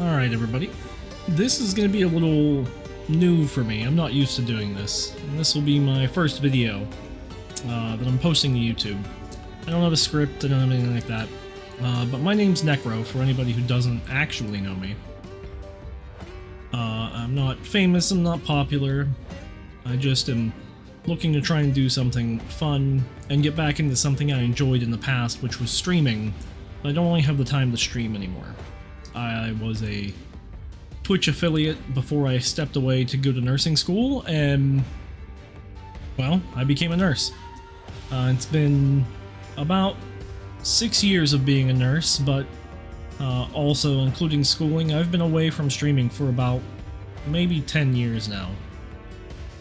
Alright everybody, this is going to be a little new for me. I'm not used to doing this. And this will be my first video that I'm posting to YouTube. I don't have a script, I don't have anything like that. But my name's Necro, for anybody who doesn't actually know me. I'm not famous, I'm not popular. I just am looking to try and do something fun and get back into something I enjoyed in the past, which was streaming. But I don't really have the time to stream anymore. I was a Twitch affiliate before I stepped away to go to nursing school, and, well, I became a nurse. It's been about 6 years of being a nurse, but also including schooling, I've been away from streaming for about maybe 10 years now.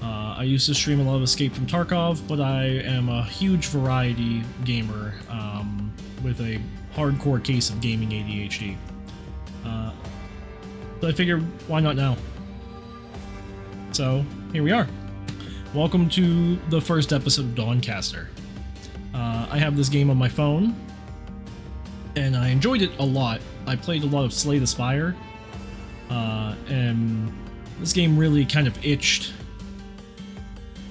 I used to stream a lot of Escape from Tarkov, but I am a huge variety gamer with a hardcore case of gaming ADHD. So I figured, why not now? So, here we are. Welcome to the first episode of Dawncaster. I have this game on my phone, and I enjoyed it a lot. I played a lot of Slay the Spire, and this game really kind of itched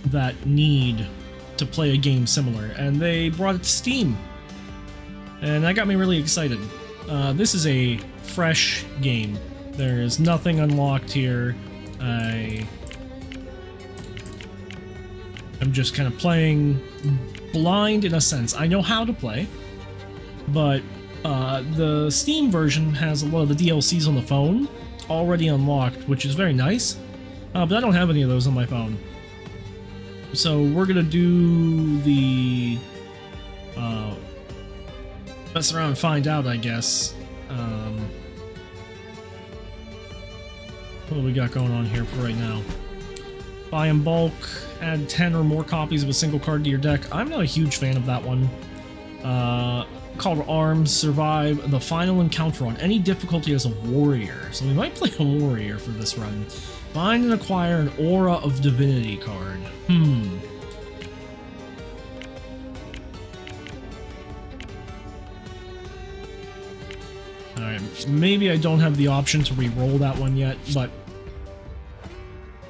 that need to play a game similar, and they brought it to Steam, and that got me really excited. This is a fresh game. There is nothing unlocked here. I'm just kind of playing blind in a sense. I know how to play, but the Steam version has a lot of the DLCs on the phone already unlocked, which is very nice, but I don't have any of those on my phone. So we're gonna do the mess around and find out, I guess. What do we got going on here for right now? Buy in bulk, add 10 or more copies of a single card to your deck. I'm not a huge fan of that one. Call to Arms, survive the final encounter on any difficulty as a warrior. So we might play a warrior for this run. Find and acquire an Aura of Divinity card. Alright, maybe I don't have the option to re-roll that one yet, but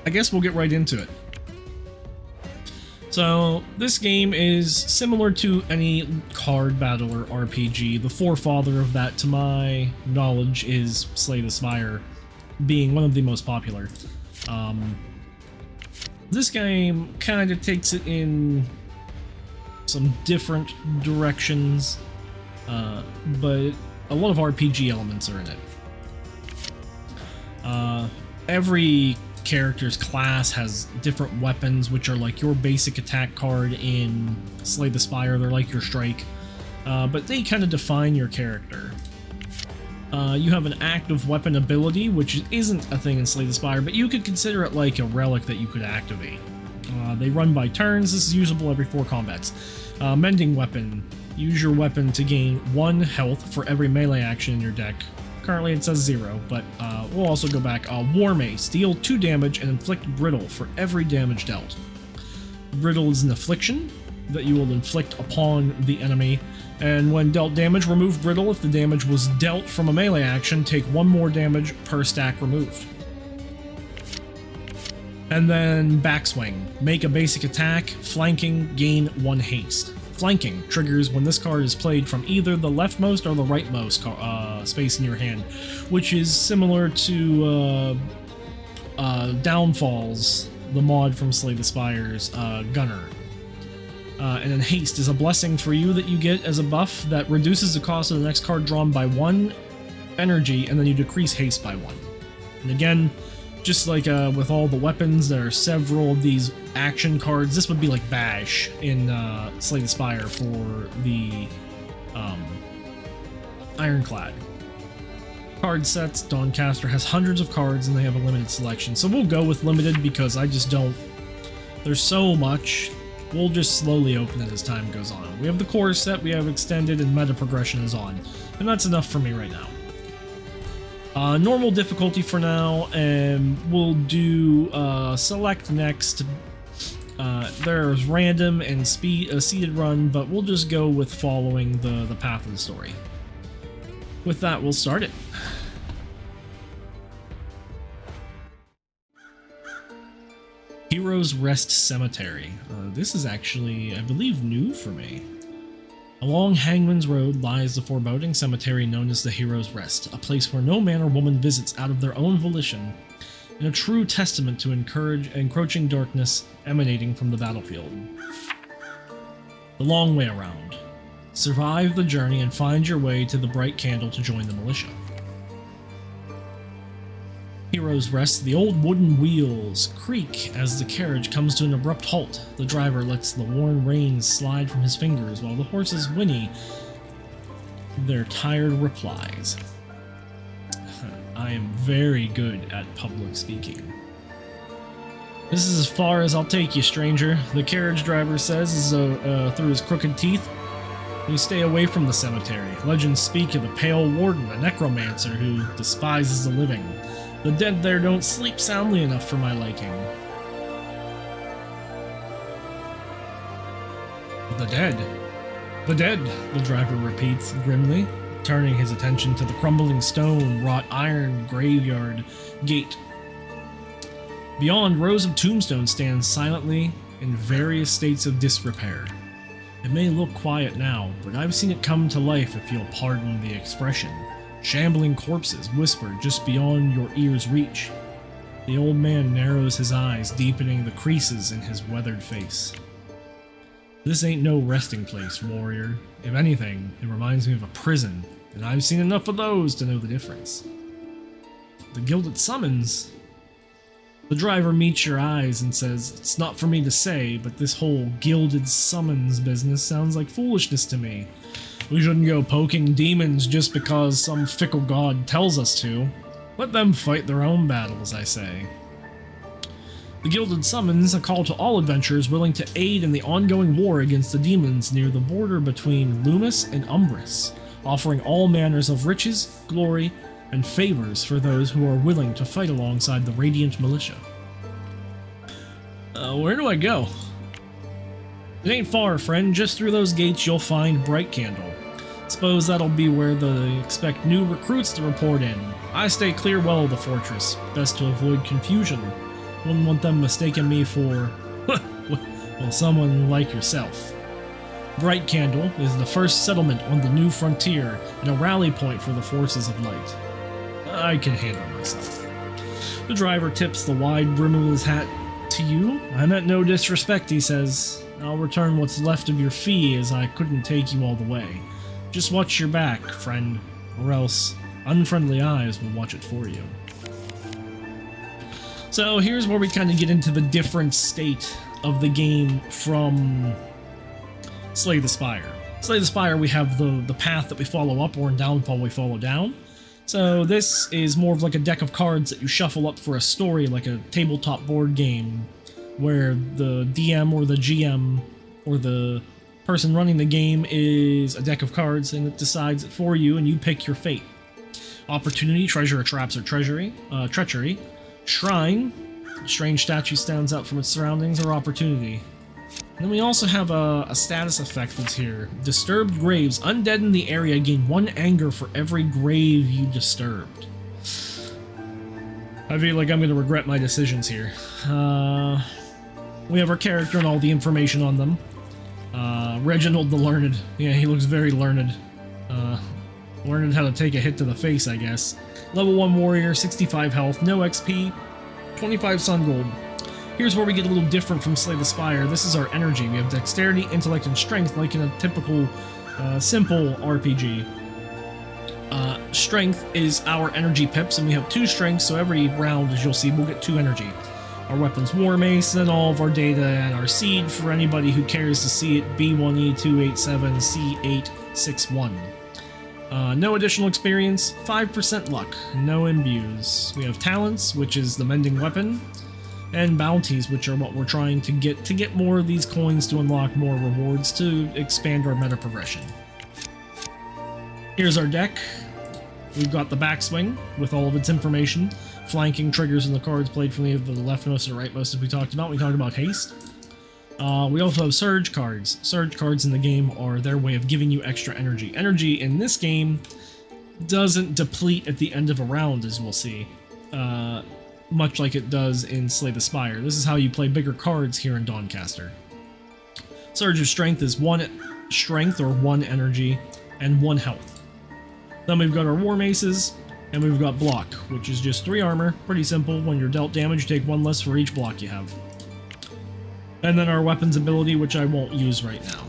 I guess we'll get right into it. So, this game is similar to any card battle or RPG. The forefather of that, to my knowledge, is Slay the Spire, being one of the most popular. This game kind of takes it in some different directions, but a lot of RPG elements are in it. Every character's class has different weapons, which are like your basic attack card in Slay the Spire. They're like your strike, but they kind of define your character. You have an active weapon ability, which isn't a thing in Slay the Spire, but you could consider it like a relic that you could activate. They run by turns. This is usable every 4 combats. Mending weapon. Use your weapon to gain 1 health for every melee action in your deck. Currently it says 0, but we'll also go back. War Mace. Deal 2 damage and inflict Brittle for every damage dealt. Brittle is an affliction that you will inflict upon the enemy, and when dealt damage, remove Brittle. If the damage was dealt from a melee action, take 1 more damage per stack removed. And then Backswing. Make a basic attack. Flanking. Gain 1 haste. Flanking triggers when this card is played from either the leftmost or the rightmost space in your hand, which is similar to Downfalls, the mod from Slay the Spire's Gunner. And then Haste is a blessing for you that you get as a buff that reduces the cost of the next card drawn by 1 energy, and then you decrease Haste by 1. And again, just like with all the weapons, there are several of these action cards. This would be like Bash in Slay the Spire for the Ironclad. Card sets. Dawncaster has hundreds of cards and they have a limited selection. So we'll go with limited because I just don't... There's so much. We'll just slowly open it as time goes on. We have the core set, we have extended, and meta progression is on. And that's enough for me right now. Normal difficulty for now, and we'll do select next. There's random and seeded run, but we'll just go with following the path of the story. With that, we'll start it. Heroes Rest Cemetery. This is actually, I believe, new for me. Along Hangman's Road lies the foreboding cemetery known as the Heroes Rest, a place where no man or woman visits out of their own volition, and a true testament to encroaching darkness emanating from the battlefield. The long way around. Survive the journey and find your way to the bright candle to join the militia. Heroes Rest. The old wooden wheels creak as the carriage comes to an abrupt halt. The driver lets the worn reins slide from his fingers while the horses whinny their tired replies. I am very good at public speaking. This is as far as I'll take you, stranger, the carriage driver says through his crooked teeth. You stay away from the cemetery. Legends speak of the Pale Warden, a necromancer who despises the living. The dead there don't sleep soundly enough for my liking. The dead. The dead, the driver repeats grimly, turning his attention to the crumbling stone, wrought iron graveyard gate. Beyond, rows of tombstones stand silently in various states of disrepair. It may look quiet now, but I've seen it come to life, if you'll pardon the expression. Shambling corpses whisper just beyond your ear's reach. The old man narrows his eyes, deepening the creases in his weathered face. This ain't no resting place, warrior. If anything, it reminds me of a prison, and I've seen enough of those to know the difference. The Gilded Summons? The driver meets your eyes and says, it's not for me to say, but this whole Gilded Summons business sounds like foolishness to me. We shouldn't go poking demons just because some fickle god tells us to. Let them fight their own battles, I say. The Gilded Summons, a call to all adventurers willing to aid in the ongoing war against the demons near the border between Loomis and Umbris, offering all manners of riches, glory, and favors for those who are willing to fight alongside the Radiant Militia. Where do I go? It ain't far, friend. Just through those gates you'll find Bright Candle. Suppose that'll be where they expect new recruits to report in. I stay clear well of the fortress, best to avoid confusion. Wouldn't want them mistaking me for, well, someone like yourself. Bright Candle is the first settlement on the new frontier and a rally point for the forces of light. I can handle myself. The driver tips the wide brim of his hat to you. I meant no disrespect, he says. I'll return what's left of your fee, as I couldn't take you all the way. Just watch your back, friend, or else unfriendly eyes will watch it for you. So here's where we kind of get into the different state of the game from Slay the Spire. Slay the Spire, we have the path that we follow up, or in Downfall we follow down. So this is more of like a deck of cards that you shuffle up for a story, like a tabletop board game, where the DM or the GM or the person running the game is a deck of cards and it decides it for you, and you pick your fate. Opportunity, treasure, traps, or treachery. Shrine, strange statue stands out from its surroundings, or opportunity. And then we also have a status effect that's here. Disturbed graves. Undead in the area gain 1 anger for every grave you disturbed. I feel like I'm going to regret my decisions here. We have our character and all the information on them. Reginald the Learned. Yeah, he looks very learned. Learned how to take a hit to the face, I guess. Level 1 warrior, 65 health, no XP, 25 sun gold. Here's where we get a little different from Slay the Spire. This is our energy. We have dexterity, intellect, and strength like in a typical, simple RPG. Strength is our energy pips, and we have 2 strengths, so every round, as you'll see, we'll get 2 energy. Our weapons, War Mace, and all of our data and our seed for anybody who cares to see it, B1E287C861. No additional experience, 5% luck, no imbues. We have talents, which is the mending weapon, and bounties, which are what we're trying to get more of these coins to unlock more rewards to expand our meta progression. Here's our deck. We've got the backswing with all of its information, flanking, triggers, and the cards played from the leftmost to rightmost, as we talked about. We talked about haste. We also have surge cards. Surge cards in the game are their way of giving you extra energy. Energy in this game doesn't deplete at the end of a round, as we'll see. much like it does in Slay the Spire. This is how you play bigger cards here in Dawncaster. Surge of Strength is 1 strength or 1 energy and 1 health. Then we've got our War Maces, and we've got Block, which is just 3 armor. Pretty simple. When you're dealt damage, you take 1 less for each block you have. And then our weapons ability, which I won't use right now.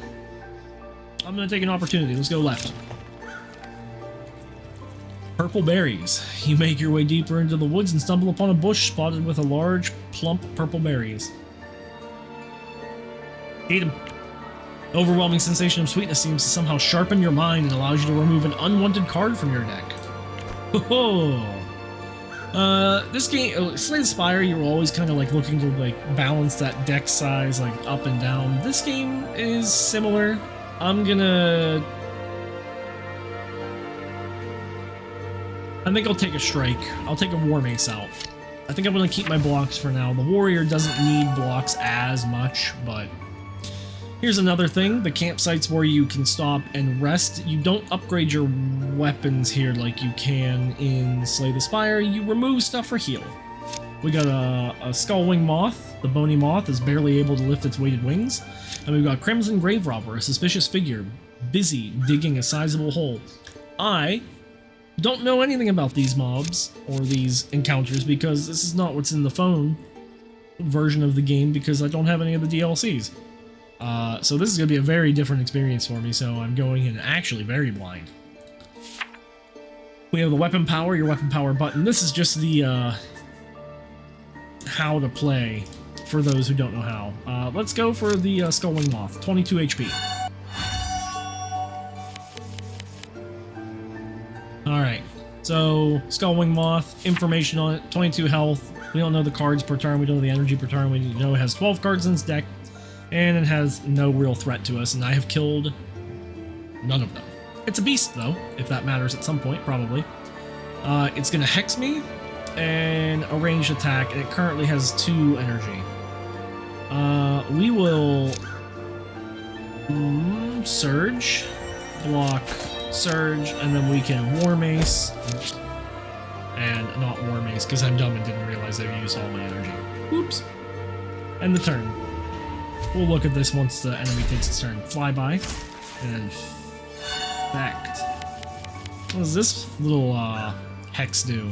I'm going to take an opportunity. Let's go left. Purple berries. You make your way deeper into the woods and stumble upon a bush spotted with a large, plump purple berries. Eat them. Overwhelming sensation of sweetness seems to somehow sharpen your mind and allows you to remove an unwanted card from your deck. This game, Slay the Spire, you're always kind of like looking to like balance that deck size like up and down. This game is similar. I think I'll take a strike. I'll take a War Mace out. I think I'm going to keep my blocks for now. The Warrior doesn't need blocks as much, but here's another thing. The campsites where you can stop and rest, you don't upgrade your weapons here like you can in Slay the Spire. You remove stuff for heal. We got a Skullwing Moth. The Boney Moth is barely able to lift its weighted wings. And we've got Crimson Grave Robber, a suspicious figure, busy digging a sizable hole. I don't know anything about these mobs or these encounters because this is not what's in the phone version of the game because I don't have any of the DLCs. So this is going to be a very different experience for me, so I'm going in actually very blind. We have the weapon power, your weapon power button. This is just the how to play for those who don't know how. Let's go for the Skullwing Moth, 22 HP. Alright, so Skullwing Moth, information on it, 22 health. We don't know the cards per turn, we don't know the energy per turn, we know it has 12 cards in its deck, and it has no real threat to us, and I have killed none of them. It's a beast, though, if that matters at some point, probably. It's going to hex me, and a ranged attack, and it currently has 2 energy. We will Surge, block, Surge, and then we can War Mace, and not War Mace, because I'm dumb and didn't realize I used all my energy. Oops. End the turn. We'll look at this once the enemy takes its turn. Flyby, and then Infect. What does this little hex do?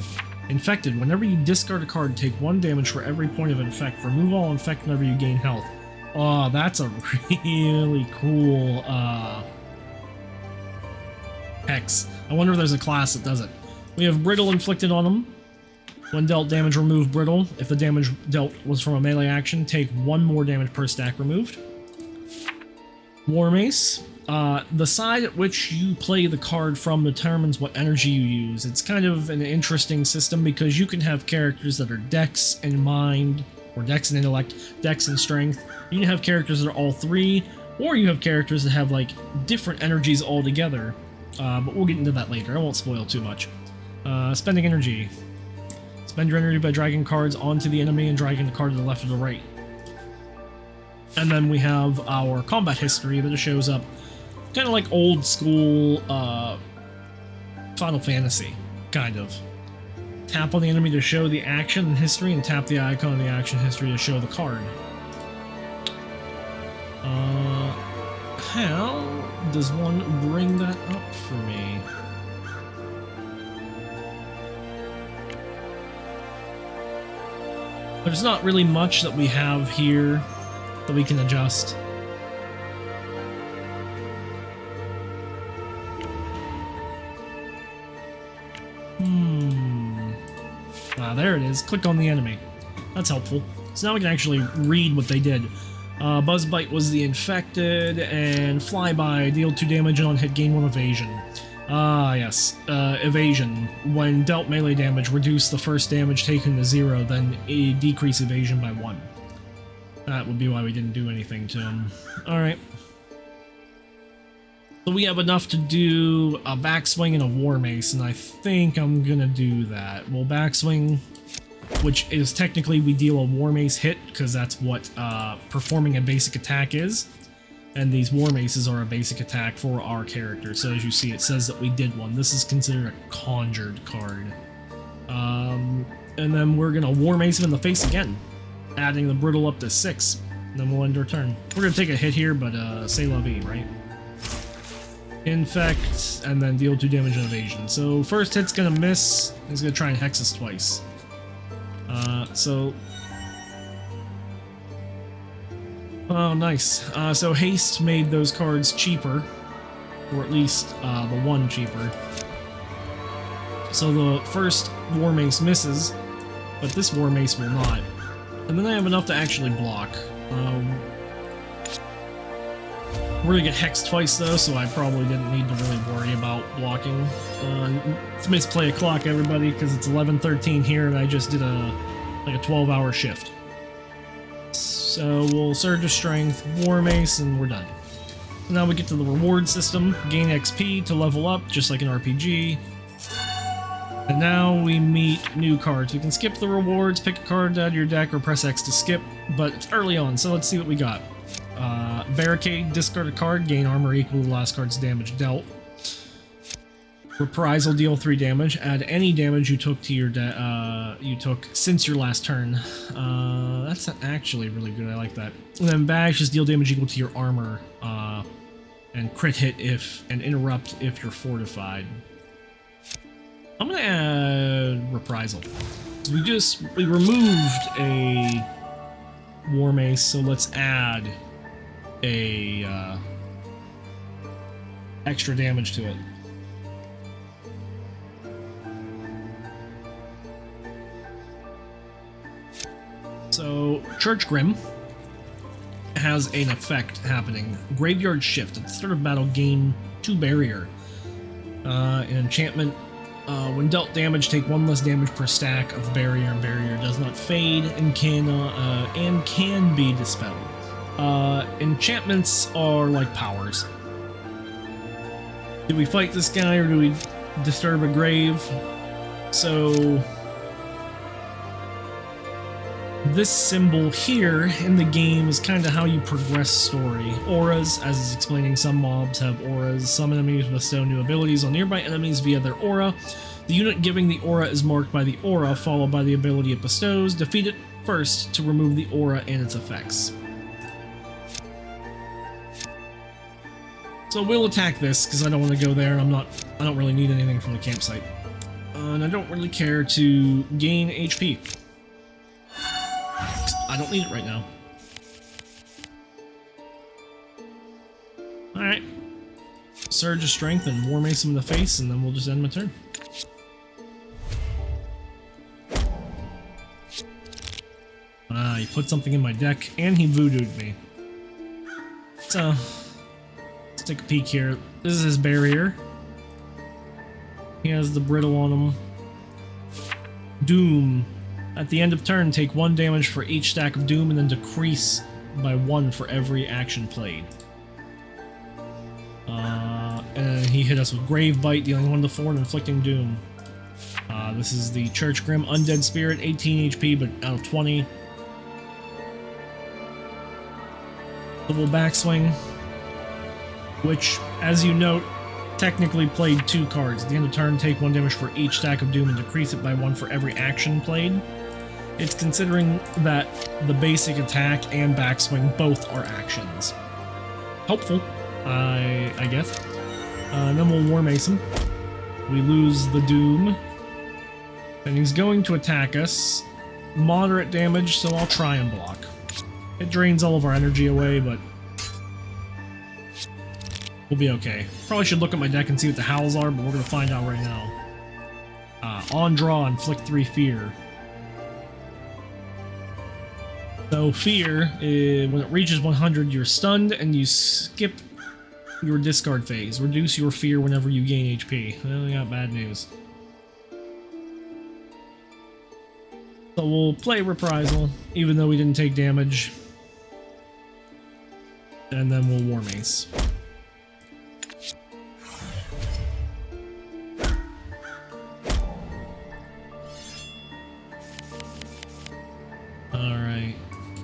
Infected. Whenever you discard a card, take 1 damage for every point of Infect. Remove all Infect whenever you gain health. Oh, that's a really cool hex. I wonder if there's a class that does it. We have Brittle inflicted on them. When dealt damage, remove Brittle. If the damage dealt was from a melee action, take 1 more damage per stack removed. War Mace. The side at which you play the card from determines what energy you use. It's kind of an interesting system because you can have characters that are Dex and Mind, or Dex and Intellect, Dex and Strength. You can have characters that are all 3, or you have characters that have like different energies altogether. But we'll get into that later. I won't spoil too much. Spending energy. Spend your energy by dragging cards onto the enemy and dragging the card to the left or the right. And then we have our combat history that shows up kind of like old school Final Fantasy, kind of. Tap on the enemy to show the action and history, and tap the icon of the action history to show the card. How does one bring that up for me? There's not really much that we have here that we can adjust. There it is. Click on the enemy. That's helpful. So now we can actually read what they did. Buzzbite was the infected, and Flyby deal 2 damage and on hit gain 1 evasion. Yes. Evasion. When dealt melee damage, reduce the first damage taken to 0, then decrease evasion by 1. That would be why we didn't do anything to him. Alright. So we have enough to do a backswing and a War Mace, and I think I'm gonna do that. We'll backswing, which is technically we deal a War Mace hit, because that's what performing a basic attack is. And these War Maces are a basic attack for our character. So as you see, it says that we did one. This is considered a conjured card. And then we're gonna War Mace him in the face again, adding the brittle up to 6. And then we'll end our turn. We're gonna take a hit here, but c'est la vie, right? Infect, and then deal 2 damage and evasion. So first hit's gonna miss. He's gonna try and hex us twice. Oh, nice. So haste made those cards cheaper, or at least the one cheaper. So the first War Mace misses, but this War Mace will not. And then I have enough to actually block. We're gonna get hexed twice though, so I probably didn't need to really worry about blocking. It's misplay a clock, everybody, because it's 11:13 here, and I just did a 12-hour shift. So we'll Surge of Strength, War Mace, and we're done. Now we get to the reward system. Gain XP to level up, just like an RPG. And now we meet new cards. We can skip the rewards, pick a card out of your deck, or press X to skip, but it's early on, so let's see what we got. Barricade, discard a card, gain armor equal to the last card's damage dealt. Reprisal, deal 3 damage. Add any damage you took to your since your last turn. That's actually really good. I like that. And then bash is deal damage equal to your armor, and crit hit and interrupt if you're fortified. I'm gonna add reprisal. So we removed a War Mace, so let's add a extra damage to it. So Church Grim has an effect happening. Graveyard Shift. At the start of battle, gain 2 barrier. An enchantment. When dealt damage, take 1 less damage per stack of barrier, and barrier does not fade and can be dispelled. Enchantments are like powers. Do we fight this guy or do we disturb a grave? So this symbol here in the game is kind of how you progress story. Auras, as is explaining, some mobs have auras. Some enemies bestow new abilities on nearby enemies via their aura. The unit giving the aura is marked by the aura, followed by the ability it bestows. Defeat it first to remove the aura and its effects. So we'll attack this, because I don't want to go there. I don't really need anything from the campsite. And I don't really care to gain HP. I don't need it right now. Alright. Surge of Strength and War Mace him in the face, and then we'll just end my turn. He put something in my deck, and he voodooed me. So, let's take a peek here. This is his barrier. He has the brittle on him. Doom. At the end of turn, take 1 damage for each stack of Doom, and then decrease by 1 for every action played. And he hit us with Grave Bite, dealing 1 to 4 and inflicting Doom. This is the Church Grim Undead Spirit, 18 HP, but out of 20. Double Backswing, which, as you note, technically played 2 cards. At the end of turn, take 1 damage for each stack of Doom and decrease it by 1 for every action played. It's considering that the basic attack and backswing both are actions. Helpful, I guess. And then we'll War Mace him. We lose the Doom. And he's going to attack us. Moderate damage, so I'll try and block. It drains all of our energy away, but we'll be okay. Probably should look at my deck and see what the howls are, but we're going to find out right now. On draw, inflict 3 fear. So fear, when it reaches 100, you're stunned and you skip your discard phase. Reduce your fear whenever you gain HP. Well, we got bad news. So we'll play Reprisal, even though we didn't take damage. And then we'll War Mace. Alright.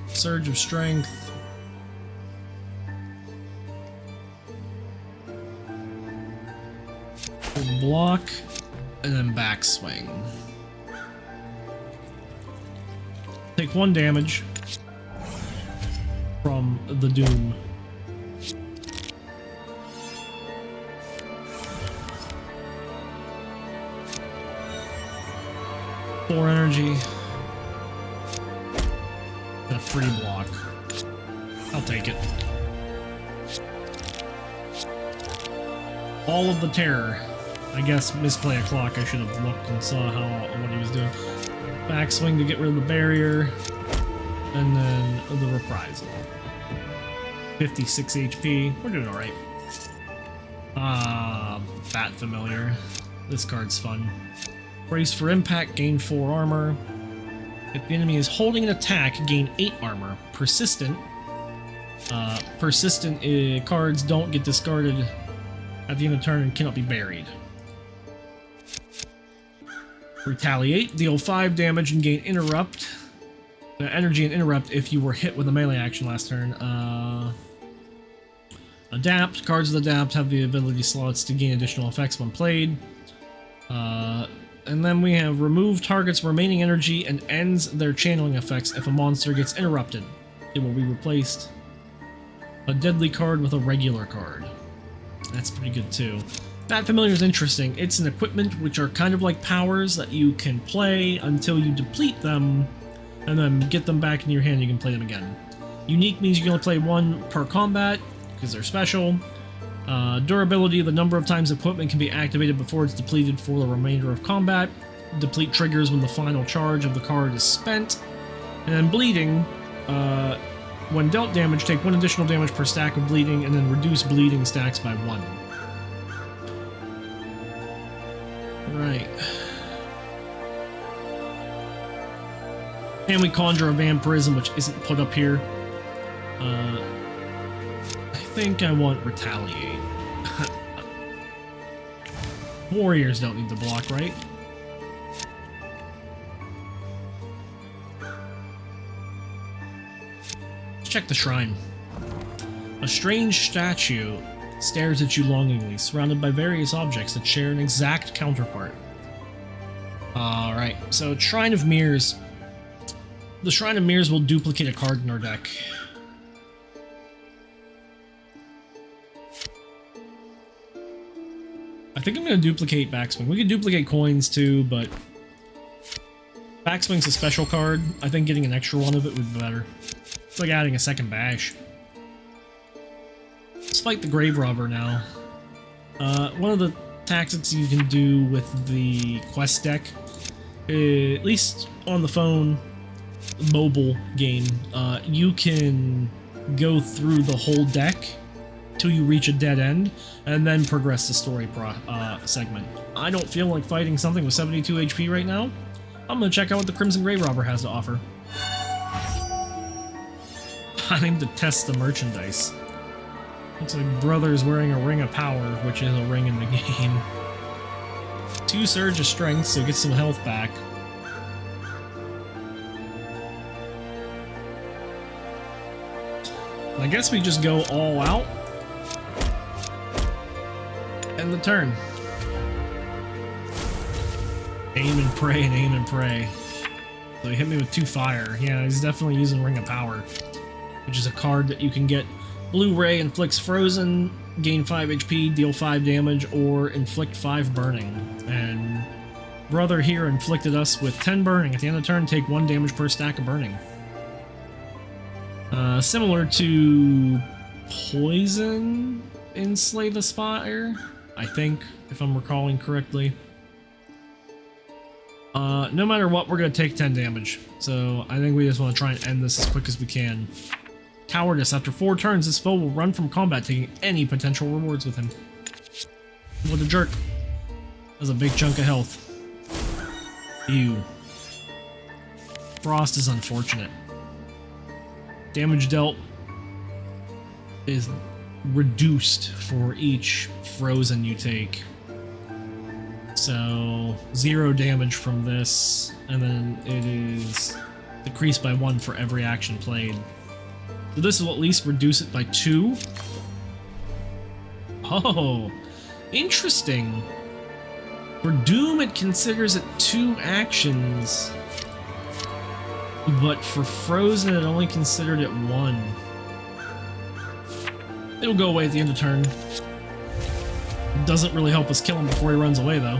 Surge of Strength. Block, and then Backswing. Take 1 damage from the Doom. Four energy. And a free block. I'll take it. All of the terror. I guess misplay a clock. I should have looked and saw what he was doing. Backswing to get rid of the barrier. And then the reprisal. 56 HP. We're doing alright. Bat Familiar. This card's fun. Brace for impact, gain 4 armor. If the enemy is holding an attack, gain 8 armor. Persistent. Persistent cards don't get discarded at the end of turn and cannot be buried. Retaliate, deal 5 damage and gain interrupt. Energy and interrupt if you were hit with a melee action last turn. Adapt, cards with adapt have the ability slots to gain additional effects when played. And then we have remove target's remaining energy and ends their channeling effects if a monster gets interrupted. It will be replaced. A deadly card with a regular card. That's pretty good too. Bat Familiar is interesting. It's an equipment which are kind of like powers that you can play until you deplete them, and then get them back in your hand, you can play them again. Unique means you can only play 1 per combat, because they're special. Durability, the number of times equipment can be activated before it's depleted for the remainder of combat. Deplete triggers when the final charge of the card is spent. And then bleeding, when dealt damage, take 1 additional damage per stack of bleeding, and then reduce bleeding stacks by 1. Right. And we conjure a vampirism, which isn't put up here. I think I want retaliate. Warriors don't need to block, right? Let's check the shrine. A strange statue stares at you longingly, surrounded by various objects that share an exact counterpart. Alright, so Shrine of Mirrors. The Shrine of Mirrors will duplicate a card in our deck. I think I'm going to duplicate Backswing. We could duplicate coins too, but Backswing's a special card. I think getting an extra one of it would be better. It's like adding a second bash. Let's fight the Grave Robber now. One of the tactics you can do with the quest deck, at least on the phone, mobile game, you can go through the whole deck till you reach a dead end, and then progress the story segment. I don't feel like fighting something with 72 HP right now. I'm gonna check out what the Crimson Grave Robber has to offer. Time to test the merchandise. Looks like Brother's wearing a Ring of Power, which is a ring in the game. 2 Surge of Strength, so get some health back. I guess we just go all out. End the turn. Aim and pray and aim and pray. So he hit me with 2 fire. Yeah, he's definitely using Ring of Power, which is a card that you can get. Blu-ray inflicts frozen, gain 5 HP, deal 5 damage, or inflict 5 burning. And Brother here inflicted us with 10 burning. At the end of the turn, take 1 damage per stack of burning. Similar to Poison in Slay the Spire, I think, if I'm recalling correctly. No matter what, we're going to take 10 damage. So I think we just want to try and end this as quick as we can. Cowardice. After 4 turns, this foe will run from combat, taking any potential rewards with him. What a jerk. That's a big chunk of health. Ew. Frost is unfortunate. Damage dealt is reduced for each frozen you take. So 0 damage from this, and then it is decreased by 1 for every action played. So this will at least reduce it by 2. Oh, interesting. For Doom, it considers it 2 actions. But for frozen, it only considered it 1. It'll go away at the end of turn. It doesn't really help us kill him before he runs away, though.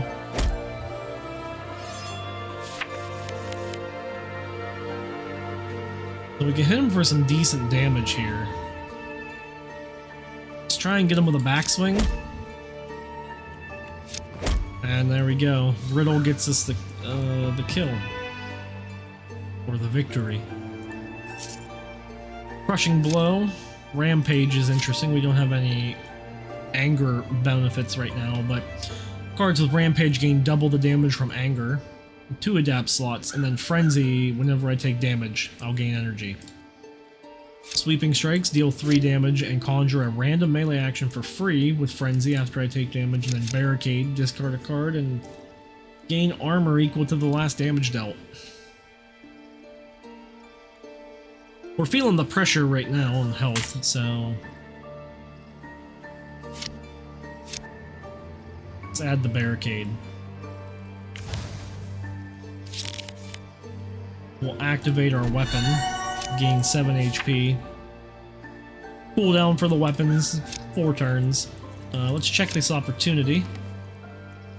So we can hit him for some decent damage here. Let's try and get him with a backswing. And there we go. Riddle gets us the kill. Or the victory. Crushing Blow. Rampage is interesting. We don't have any anger benefits right now, but cards with Rampage gain double the damage from anger, 2 adapt slots, and then Frenzy, whenever I take damage, I'll gain energy. Sweeping Strikes deal 3 damage and conjure a random melee action for free with Frenzy after I take damage, and then Barricade, discard a card, and gain armor equal to the last damage dealt. We're feeling the pressure right now on health, so let's add the Barricade. We'll activate our weapon, gain 7 HP. Cooldown for the weapons, 4 turns. Let's check this opportunity.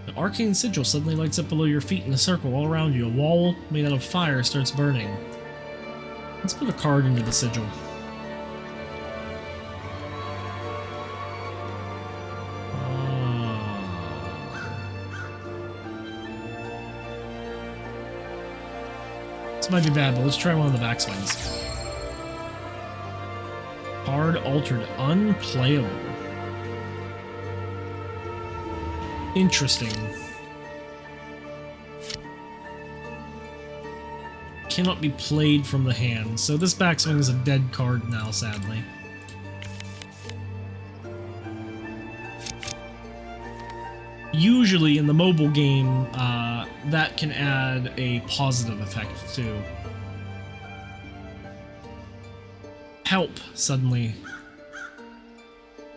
The Arcane Sigil suddenly lights up below your feet in a circle all around you. A wall made out of fire starts burning. Let's put a card into the sigil. This might be bad, but let's try one of the backswings. Card altered unplayable. Interesting. Cannot be played from the hand, so this backswing is a dead card now, sadly. Usually in the mobile game, that can add a positive effect too. Help, suddenly.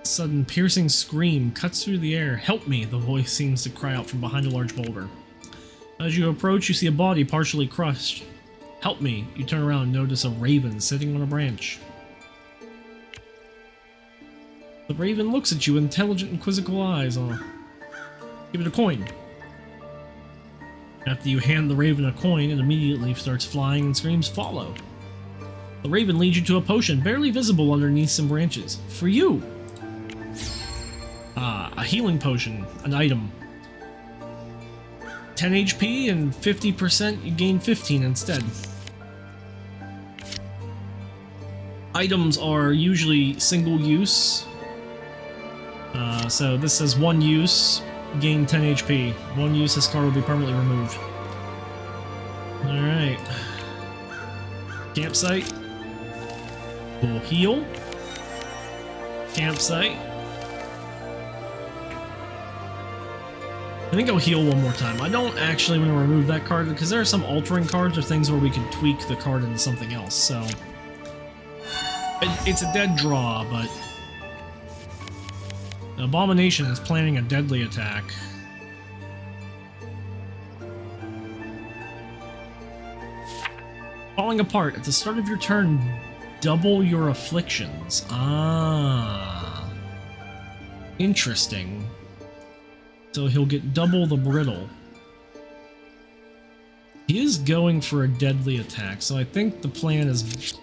Sudden piercing scream cuts through the air. Help me, the voice seems to cry out from behind a large boulder. As you approach, you see a body partially crushed. Help me. You turn around and notice a raven sitting on a branch. The raven looks at you with intelligent and quizzical eyes. Give it a coin. After you hand the raven a coin, it immediately starts flying and screams, "Follow!" The raven leads you to a potion, barely visible underneath some branches. For you! A healing potion, an item. 10 HP and 50%, you gain 15 instead. Items are usually single use. So this says 1 use, gain 10 HP. 1 use, this card will be permanently removed. Alright. Campsite. We'll heal. Campsite. I think I'll heal one more time. I don't actually want to remove that card because there are some altering cards or things where we can tweak the card into something else, so... It's a dead draw, but... The Abomination is planning a deadly attack. Falling apart. At the start of your turn, double your afflictions. Ah. Interesting. So he'll get double the brittle. He is going for a deadly attack, so I think the plan is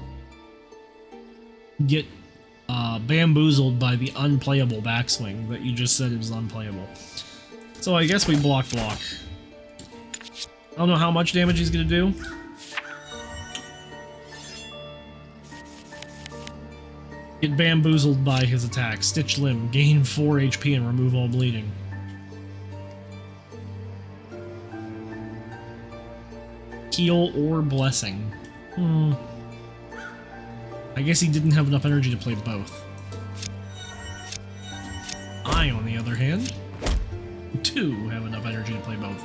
get bamboozled by the unplayable backswing that you just said it was unplayable. So I guess we block. I don't know how much damage he's gonna do. Get bamboozled by his attack. Stitch Limb, gain 4 HP and remove all bleeding. Heal or Blessing. I guess he didn't have enough energy to play both. I, on the other hand, do have enough energy to play both.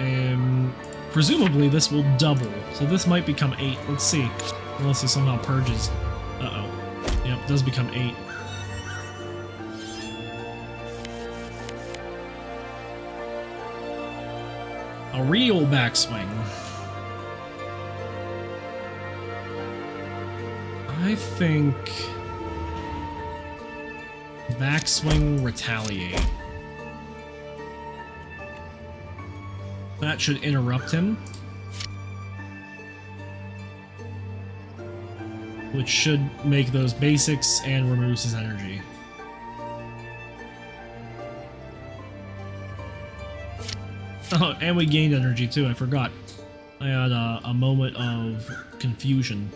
And presumably this will double, so this might become 8. Let's see. Unless he somehow purges. Uh-oh. Yep, it does become 8. A real backswing. I think backswing, retaliate. That should interrupt him, which should make those basics and removes his energy. Oh, and we gained energy too, I forgot. I had a moment of confusion.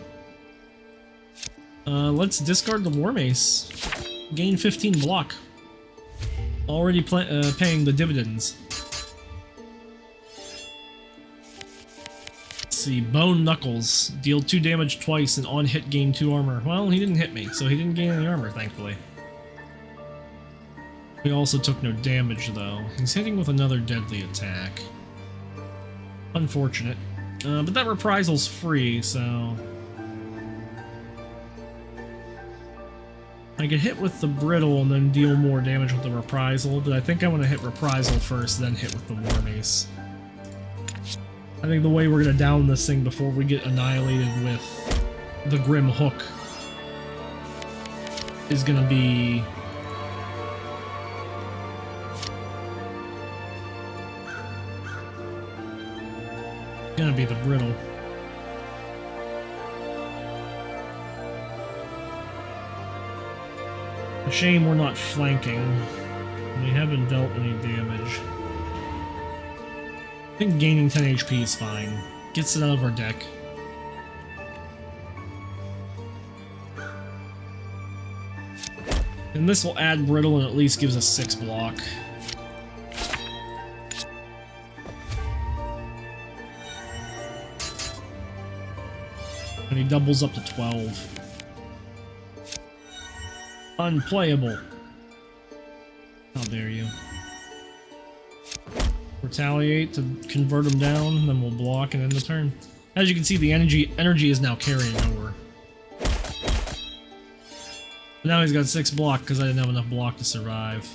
Let's discard the War Mace. Gain 15 block. Already paying the dividends. Let's see, Bone Knuckles. Deal 2 damage twice and on hit gain 2 armor. Well, he didn't hit me, so he didn't gain any armor, thankfully. He also took no damage, though. He's hitting with another deadly attack. Unfortunate. But that reprisal's free, so... I could hit with the brittle and then deal more damage with the reprisal, but I think I want to hit reprisal first, then hit with the War Mace. I think the way we're going to down this thing before we get annihilated with the Grim Hook is going to be... gonna be the brittle. A shame we're not flanking. We haven't dealt any damage. I think gaining 10 HP is fine. Gets it out of our deck. And this will add brittle and at least gives us 6 block. And he doubles up to 12. Unplayable. How dare you. Retaliate to convert him down, then we'll block and end the turn. As you can see, the energy is now carrying over. But now he's got 6 block because I didn't have enough block to survive.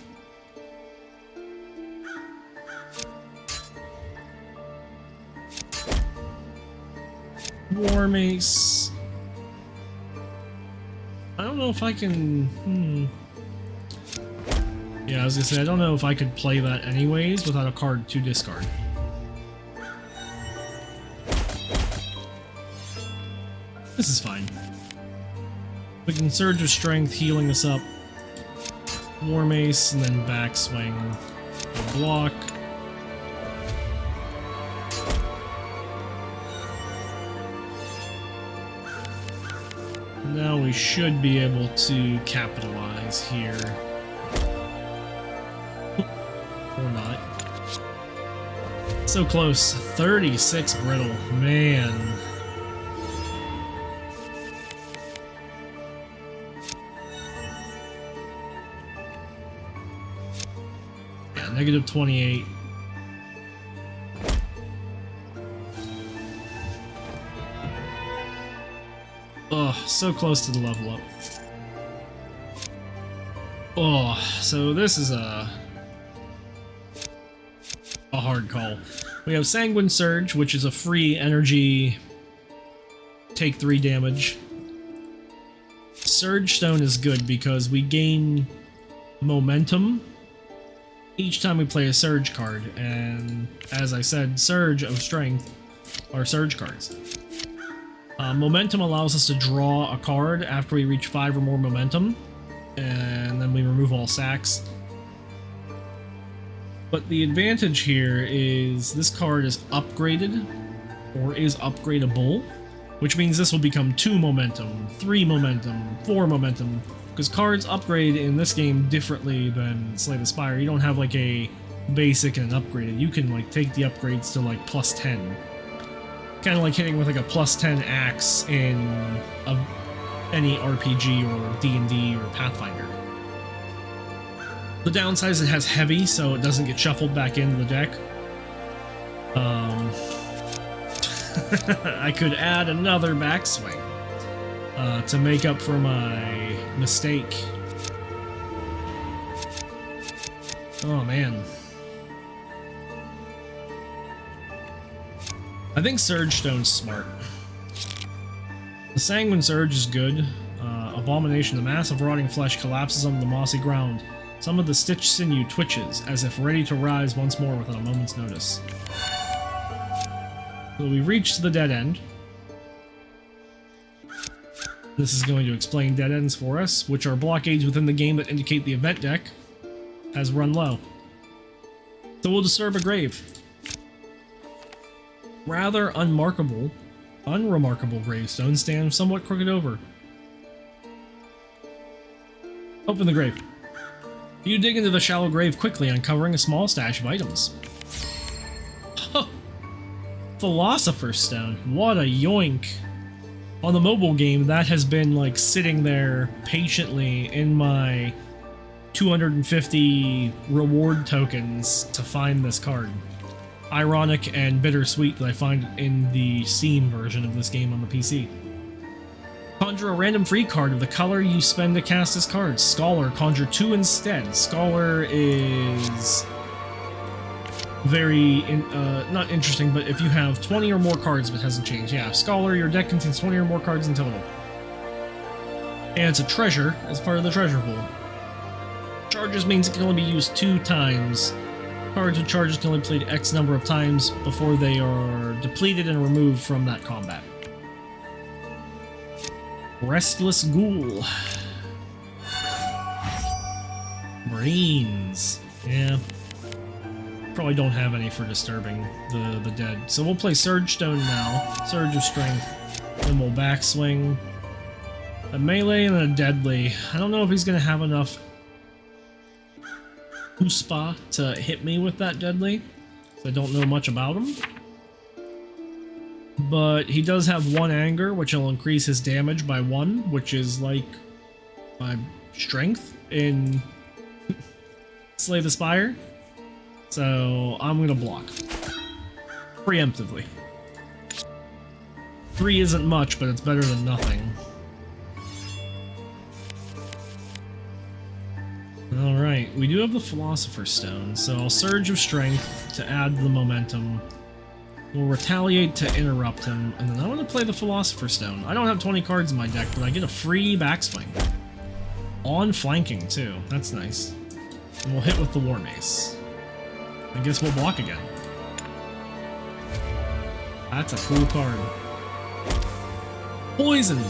War Mace. I don't know if I can... Yeah, I was gonna say, I don't know if I could play that anyways without a card to discard. This is fine. We can Surge of Strength, healing us up. War Mace, and then backswing. Block. Now we should be able to capitalize here. Or not. So close. 36 brittle. Man. Yeah, negative 28. Oh, so close to the level up. Oh, so this is a hard call. We have Sanguine Surge, which is a free energy, take 3 damage. Surge Stone is good because we gain momentum each time we play a Surge card, and as I said, Surge of Strength are Surge cards. Momentum allows us to draw a card after we reach 5 or more momentum, and then we remove all sacks. But the advantage here is this card is upgraded, or is upgradable, which means this will become 2 momentum, 3 momentum, 4 momentum, because cards upgrade in this game differently than Slay the Spire. You don't have like a basic and an upgraded. You can like take the upgrades to like plus 10. Kind of like hitting with like a plus 10 axe in any RPG or D&D or Pathfinder. The downside is it has heavy, so it doesn't get shuffled back into the deck. I could add another backswing to make up for my mistake. Oh man. I think Surge Stone's smart. The Sanguine Surge is good. abomination. The mass of rotting flesh collapses on the mossy ground. Some of the stitched sinew twitches, as if ready to rise once more without a moment's notice. So we've reached the dead end. This is going to explain dead ends for us, which are blockades within the game that indicate the event deck has run low. So we'll disturb a grave. Rather unremarkable gravestone stand somewhat crooked over. Open the grave. You dig into the shallow grave quickly, uncovering a small stash of items. Philosopher's Stone. What a yoink. On the mobile game, that has been like sitting there patiently in my 250 reward tokens to find this card. Ironic and bittersweet that I find in the Steam version of this game on the PC. Conjure a random free card of the color you spend to cast this card. Scholar, conjure 2 instead. Scholar is very, not interesting, but if you have 20 or more cards, but it hasn't changed. Yeah, Scholar, your deck contains 20 or more cards in total. And it's a treasure as part of the treasure pool. Charges means it can only be used 2 times. Cards with charges can only be played X number of times before they are depleted and removed from that combat. Restless Ghoul. Brains. Yeah. Probably don't have any for disturbing the dead. So we'll play Surge Stone now. Surge of Strength. Then we'll backswing. A melee and a deadly. I don't know if he's going to have enough chutzpah to hit me with that deadly. I don't know much about him. But he does have 1 anger, which will increase his damage by 1, which is like my strength in Slay the Spire. So I'm gonna block. Preemptively. 3 isn't much, but it's better than nothing. Alright, we do have the Philosopher's Stone, so I'll Surge of Strength to add the momentum. We'll Retaliate to interrupt him, and then I'm going to play the Philosopher's Stone. I don't have 20 cards in my deck, but I get a free backswing. On flanking, too. That's nice. And we'll hit with the War Mace. I guess we'll block again. That's a cool card. Poison!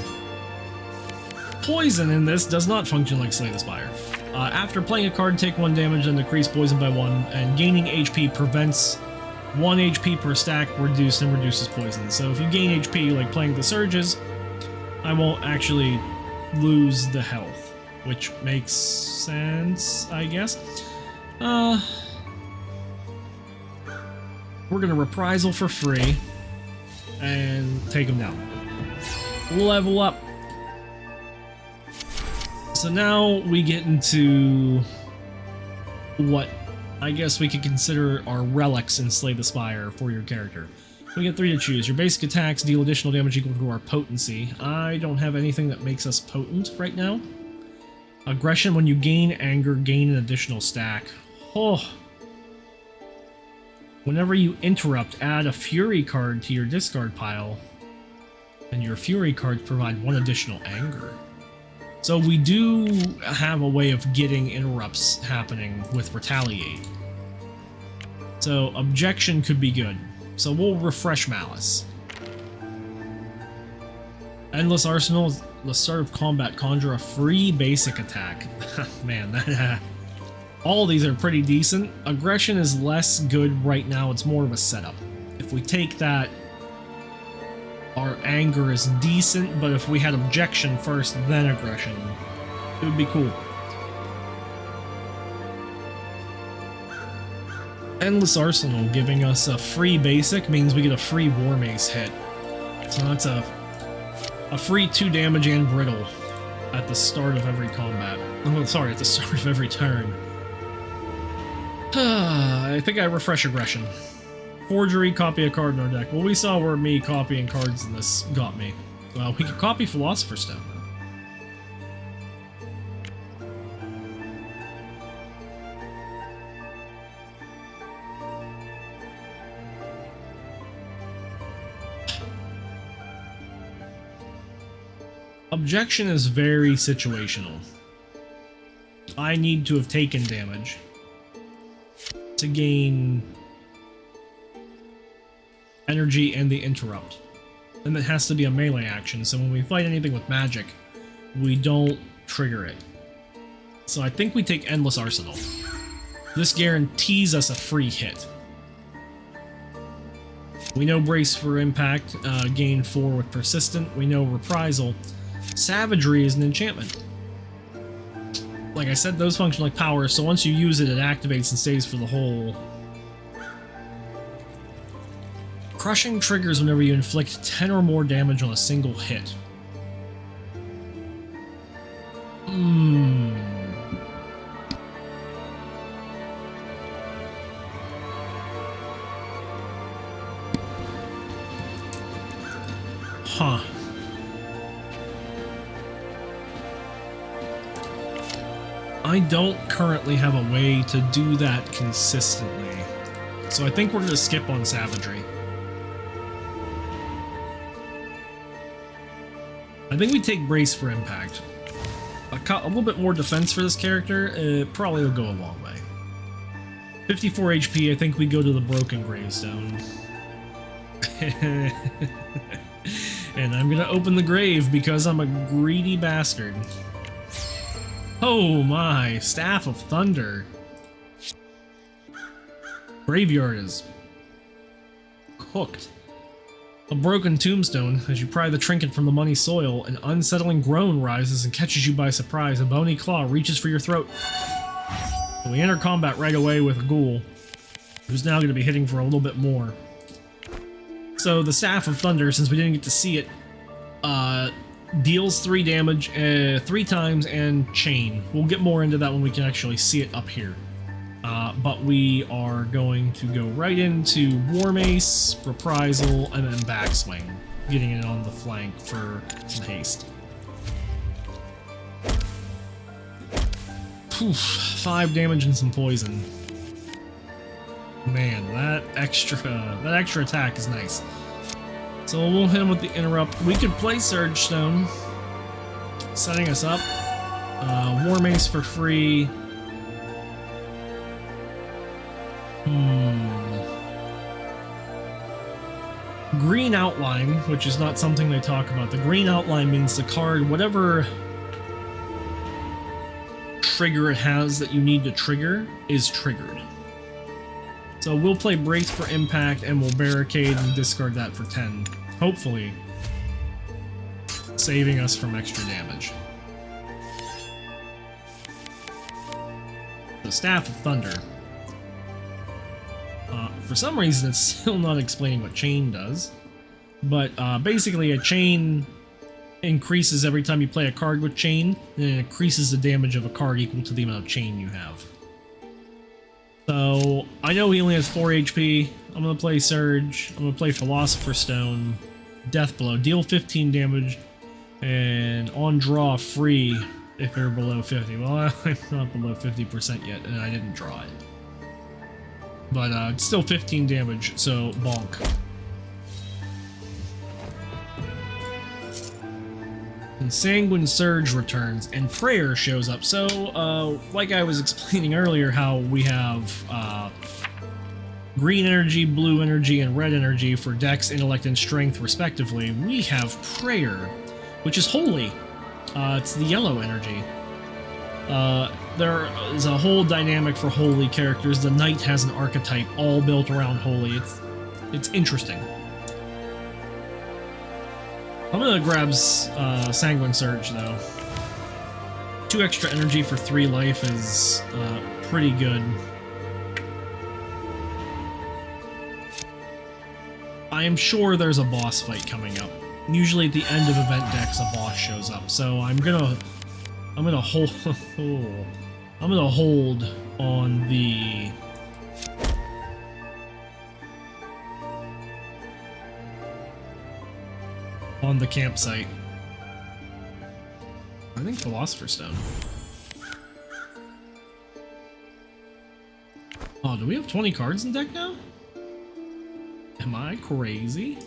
Poison in this does not function like Slay the Spire. After playing a card, take 1 damage and decrease poison by 1, and gaining HP prevents 1 HP per stack reduced and reduces poison. So if you gain HP like playing the Surges, I won't actually lose the health, which makes sense, I guess. We're gonna Reprisal for free and take him down. Level up. So now we get into what I guess we could consider our relics in Slay the Spire for your character. We get 3 to choose. Your basic attacks deal additional damage equal to our potency. I don't have anything that makes us potent right now. Aggression, when you gain anger, gain an additional stack. Oh. Whenever you interrupt, add a Fury card to your discard pile. And your Fury cards provide 1 additional anger. So we do have a way of getting interrupts happening with Retaliate. So Objection could be good. So we'll refresh Malice. Endless Arsenal, the start of combat, conjure a free basic attack. Man, that, all these are pretty decent. Aggression is less good right now, it's more of a setup. If we take that, our anger is decent, but if we had Objection first, then Aggression, it would be cool. Endless Arsenal giving us a free basic means we get a free War Mace hit. So that's a free 2 damage and brittle at the start of every combat. Oh, sorry, at the start of every turn. I think I refresh Aggression. Forgery, copy a card in our deck. Well, we saw where me copying cards in this got me. Well, we could copy Philosopher's Stone. Objection is very situational. I need to have taken damage to gain energy and the interrupt. Then it has to be a melee action, so when we fight anything with magic, we don't trigger it. So I think we take Endless Arsenal. This guarantees us a free hit. We know Brace for Impact, gain 4 with Persistent. We know Reprisal. Savagery is an enchantment. Like I said, those function like power, so once you use it, it activates and stays for the whole. Crushing triggers whenever you inflict 10 or more damage on a single hit. Huh. I don't currently have a way to do that consistently, so I think we're going to skip on Savagery. I think we take Brace for Impact. A little bit more defense for this character, it probably will go a long way. 54 HP, I think we go to the Broken Gravestone. And I'm gonna open the grave because I'm a greedy bastard. Oh my, Staff of Thunder. Graveyard is cooked. A broken tombstone. As you pry the trinket from the muddy soil, an unsettling groan rises and catches you by surprise. A bony claw reaches for your throat. So we enter combat right away with a ghoul, who's now going to be hitting for a little bit more. So the Staff of Thunder, since we didn't get to see it, deals 3 damage 3 times and chain. We'll get more into that when we can actually see it up here. But we are going to go right into War Mace, Reprisal, and then Backswing, getting it on the flank for some haste. Poof, 5 damage and some poison. Man, that extra attack is nice. So we'll hit him with the interrupt. We could play Surge Stone, setting us up. War Mace for free. Green Outline, which is not something they talk about. The green outline means the card, whatever trigger it has that you need to trigger, is triggered. So we'll play Brace for Impact and we'll Barricade and discard that for 10. Hopefully saving us from extra damage. The Staff of Thunder. For some reason, it's still not explaining what chain does, but basically a chain increases every time you play a card with chain, and it increases the damage of a card equal to the amount of chain you have. So I know he only has 4 HP. I'm going to play Surge. I'm going to play Philosopher's Stone, Death Blow, deal 15 damage, and on draw free if you're below 50. Well, I'm not below 50% yet, and I didn't draw it. But it's still 15 damage, so bonk. And Sanguine Surge returns, and Prayer shows up. So, like I was explaining earlier, how we have green energy, blue energy, and red energy for Dex, Intellect, and Strength, respectively. We have Prayer, which is holy. It's the yellow energy. There is a whole dynamic for holy characters. The knight has an archetype all built around holy. It's interesting. I'm gonna grab Sanguine Surge though. 2 extra energy for 3 life is pretty good. I am sure there's a boss fight coming up. Usually at the end of event decks, a boss shows up. So I'm gonna hold. I'm gonna hold on the campsite. I think Philosopher's Stone. Oh, do we have 20 cards in deck now? Am I crazy?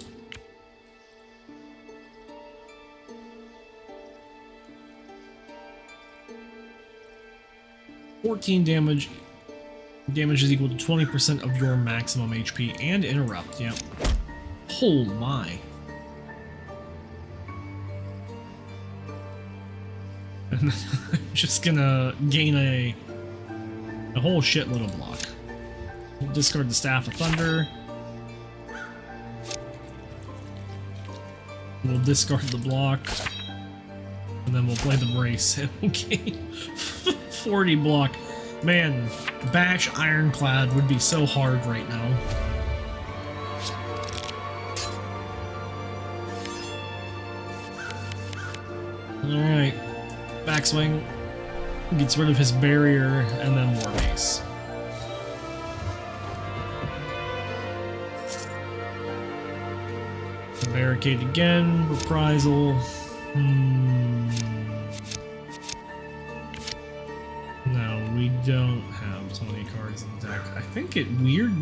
14 damage. Damage is equal to 20% of your maximum HP and interrupt. Yep. Oh my. And I'm just gonna gain a whole shitload of block. We'll discard the Staff of Thunder. We'll discard the block. And then we'll play the brace. Okay. 40 block. Man, Bash Ironclad would be so hard right now. Alright. Backswing. Gets rid of his barrier, and then War Mace. Barricade again. Reprisal. No, we don't have 20 cards in the deck. I think it weird.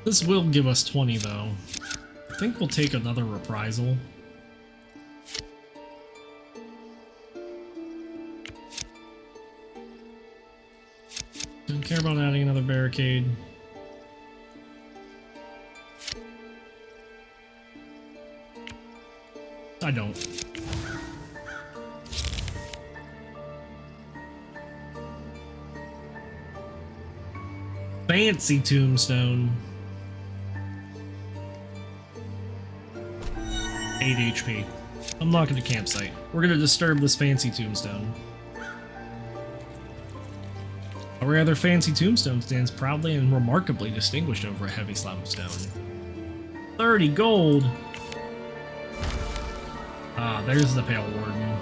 This will give us 20 though. I think we'll take another reprisal. Don't care about adding another barricade. I don't. Fancy Tombstone. 8 HP. I'm not going to campsite. We're going to disturb this Fancy Tombstone. A rather Fancy Tombstone stands proudly and remarkably distinguished over a heavy slab of stone. 30 gold! Ah, there's the Pale Warden.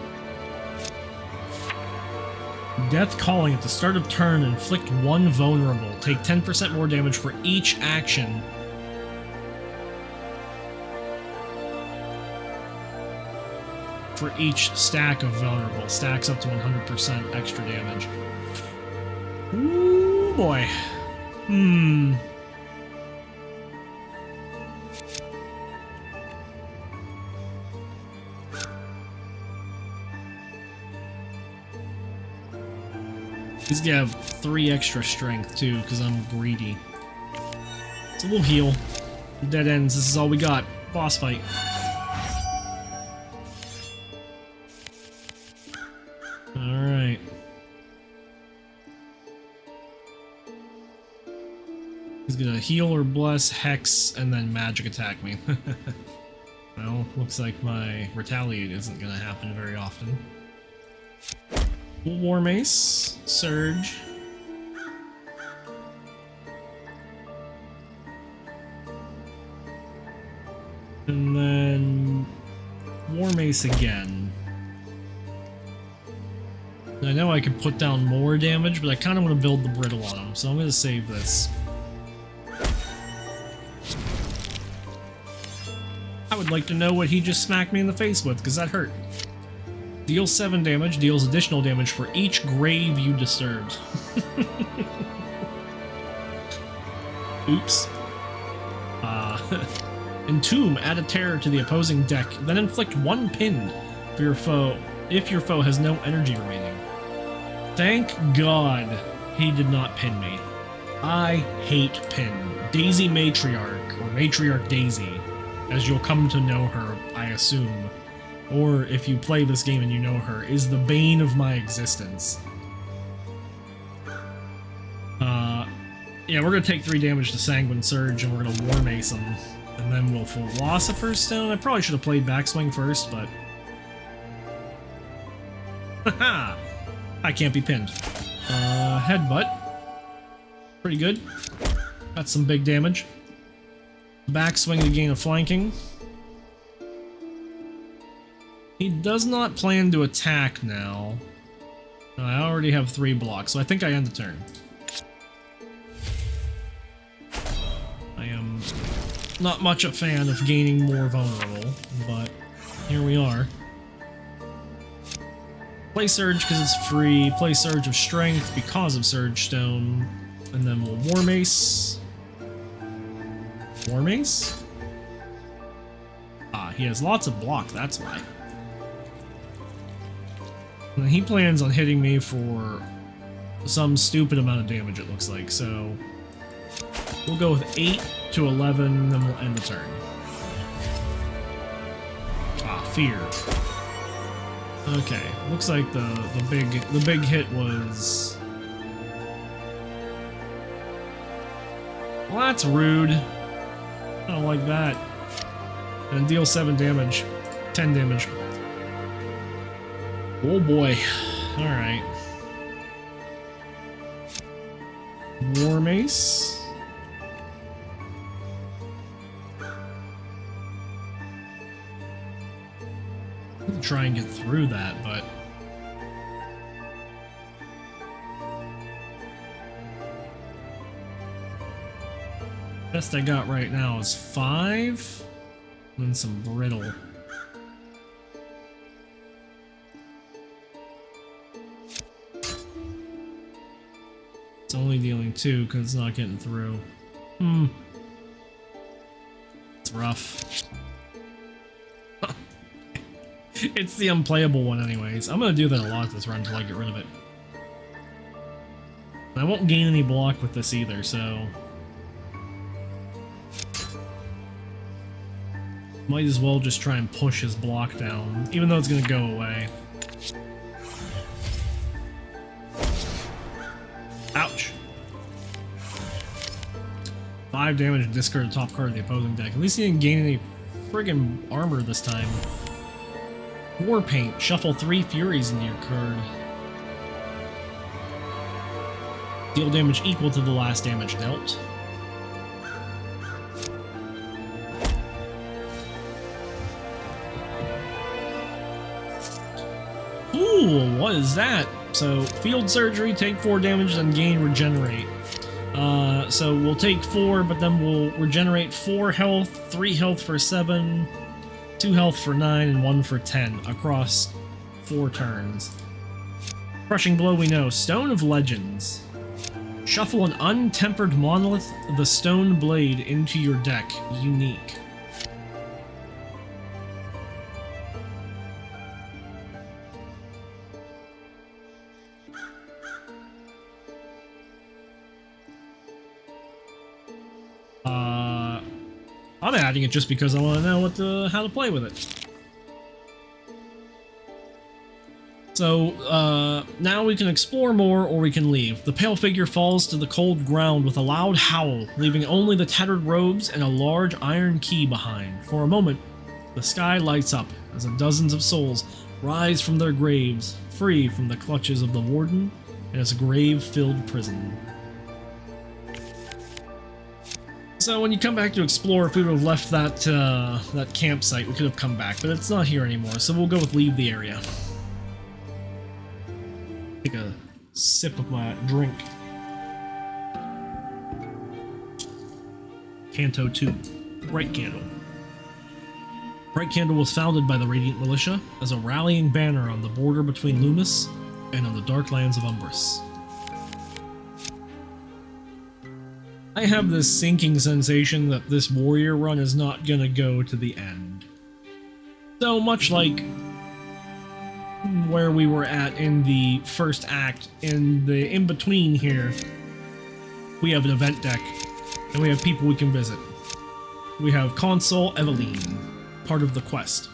Death Calling at the start of turn, inflict 1 vulnerable. Take 10% more damage for each action. For each stack of vulnerable. Stacks up to 100% extra damage. Ooh, boy. He's gonna have 3 extra strength too, because I'm greedy. So we'll heal. Dead ends, this is all we got. Boss fight. Alright. He's gonna heal or bless, hex, and then magic attack me. Well, looks like my retaliate isn't gonna happen very often. War Mace, Surge. And then War Mace again. I know I could put down more damage, but I kind of want to build the brittle on him, so I'm going to save this. I would like to know what he just smacked me in the face with, because that hurt. Deals 7 damage, deals additional damage for each grave you disturbed. Oops. Entomb, add a terror to the opposing deck, then inflict 1 pin for your foe if your foe has no energy remaining. Thank God he did not pin me. I hate pin. Daisy Matriarch, or Matriarch Daisy, as you'll come to know her, I assume. Or if you play this game and you know her, is the bane of my existence. Yeah, we're gonna take 3 damage to Sanguine Surge, and we're gonna War Mace him. And then we'll Philosopher's Stone. I probably should have played Backswing first, but... Haha! I can't be pinned. Headbutt. Pretty good. That's some big damage. Backswing to gain a flanking. He does not plan to attack now. I already have 3 blocks, so I think I end the turn. I am not much a fan of gaining more vulnerable, but here we are. Play Surge because it's free, play Surge of Strength because of Surge Stone. And then we'll War Mace. War Mace? Ah, he has lots of block, that's why. And he plans on hitting me for some stupid amount of damage, it looks like, so we'll go with 8 to 11, then we'll end the turn. Ah, fear. Okay, looks like the big hit was... Well, that's rude. I don't like that. And deal 7 damage. 10 damage. Oh boy. Alright. War Mace. I'll try and get through that, but... Best I got right now is 5. And then some brittle. It's only dealing 2 because it's not getting through. It's rough. It's the unplayable one anyways. I'm gonna do that a lot this run until I get rid of it. I won't gain any block with this either, so... Might as well just try and push his block down, even though it's gonna go away. Ouch. 5 damage and discard the top card of the opposing deck. At least he didn't gain any friggin' armor this time. War Paint. Shuffle 3 Furies into your card. Deal damage equal to the last damage dealt. Ooh, what is that? So, Field Surgery, take 4 damage, then gain Regenerate. So we'll take 4, but then we'll regenerate 4 health, 3 health for 7, 2 health for 9, and 1 for 10 across 4 turns. Crushing Blow we know. Stone of Legends. Shuffle an Untempered Monolith, the Stone Blade, into your deck. Unique. I'm adding it just because I want to know how to play with it. So, now we can explore more or we can leave. The pale figure falls to the cold ground with a loud howl, leaving only the tattered robes and a large iron key behind. For a moment, the sky lights up as dozens of souls rise from their graves, free from the clutches of the Warden and its grave-filled prison. So when you come back to explore, if we would have left that campsite, we could have come back, but it's not here anymore, so we'll go with leave the area. Take a sip of my drink. Canto 2. Bright Candle. Bright Candle was founded by the Radiant Militia as a rallying banner on the border between Loomis and on the dark lands of Umbris. I have this sinking sensation that this warrior run is not gonna go to the end. So much like where we were at in the first act, in the in-between here, we have an event deck, and we have people we can visit. We have Consul Eveline, part of the quest.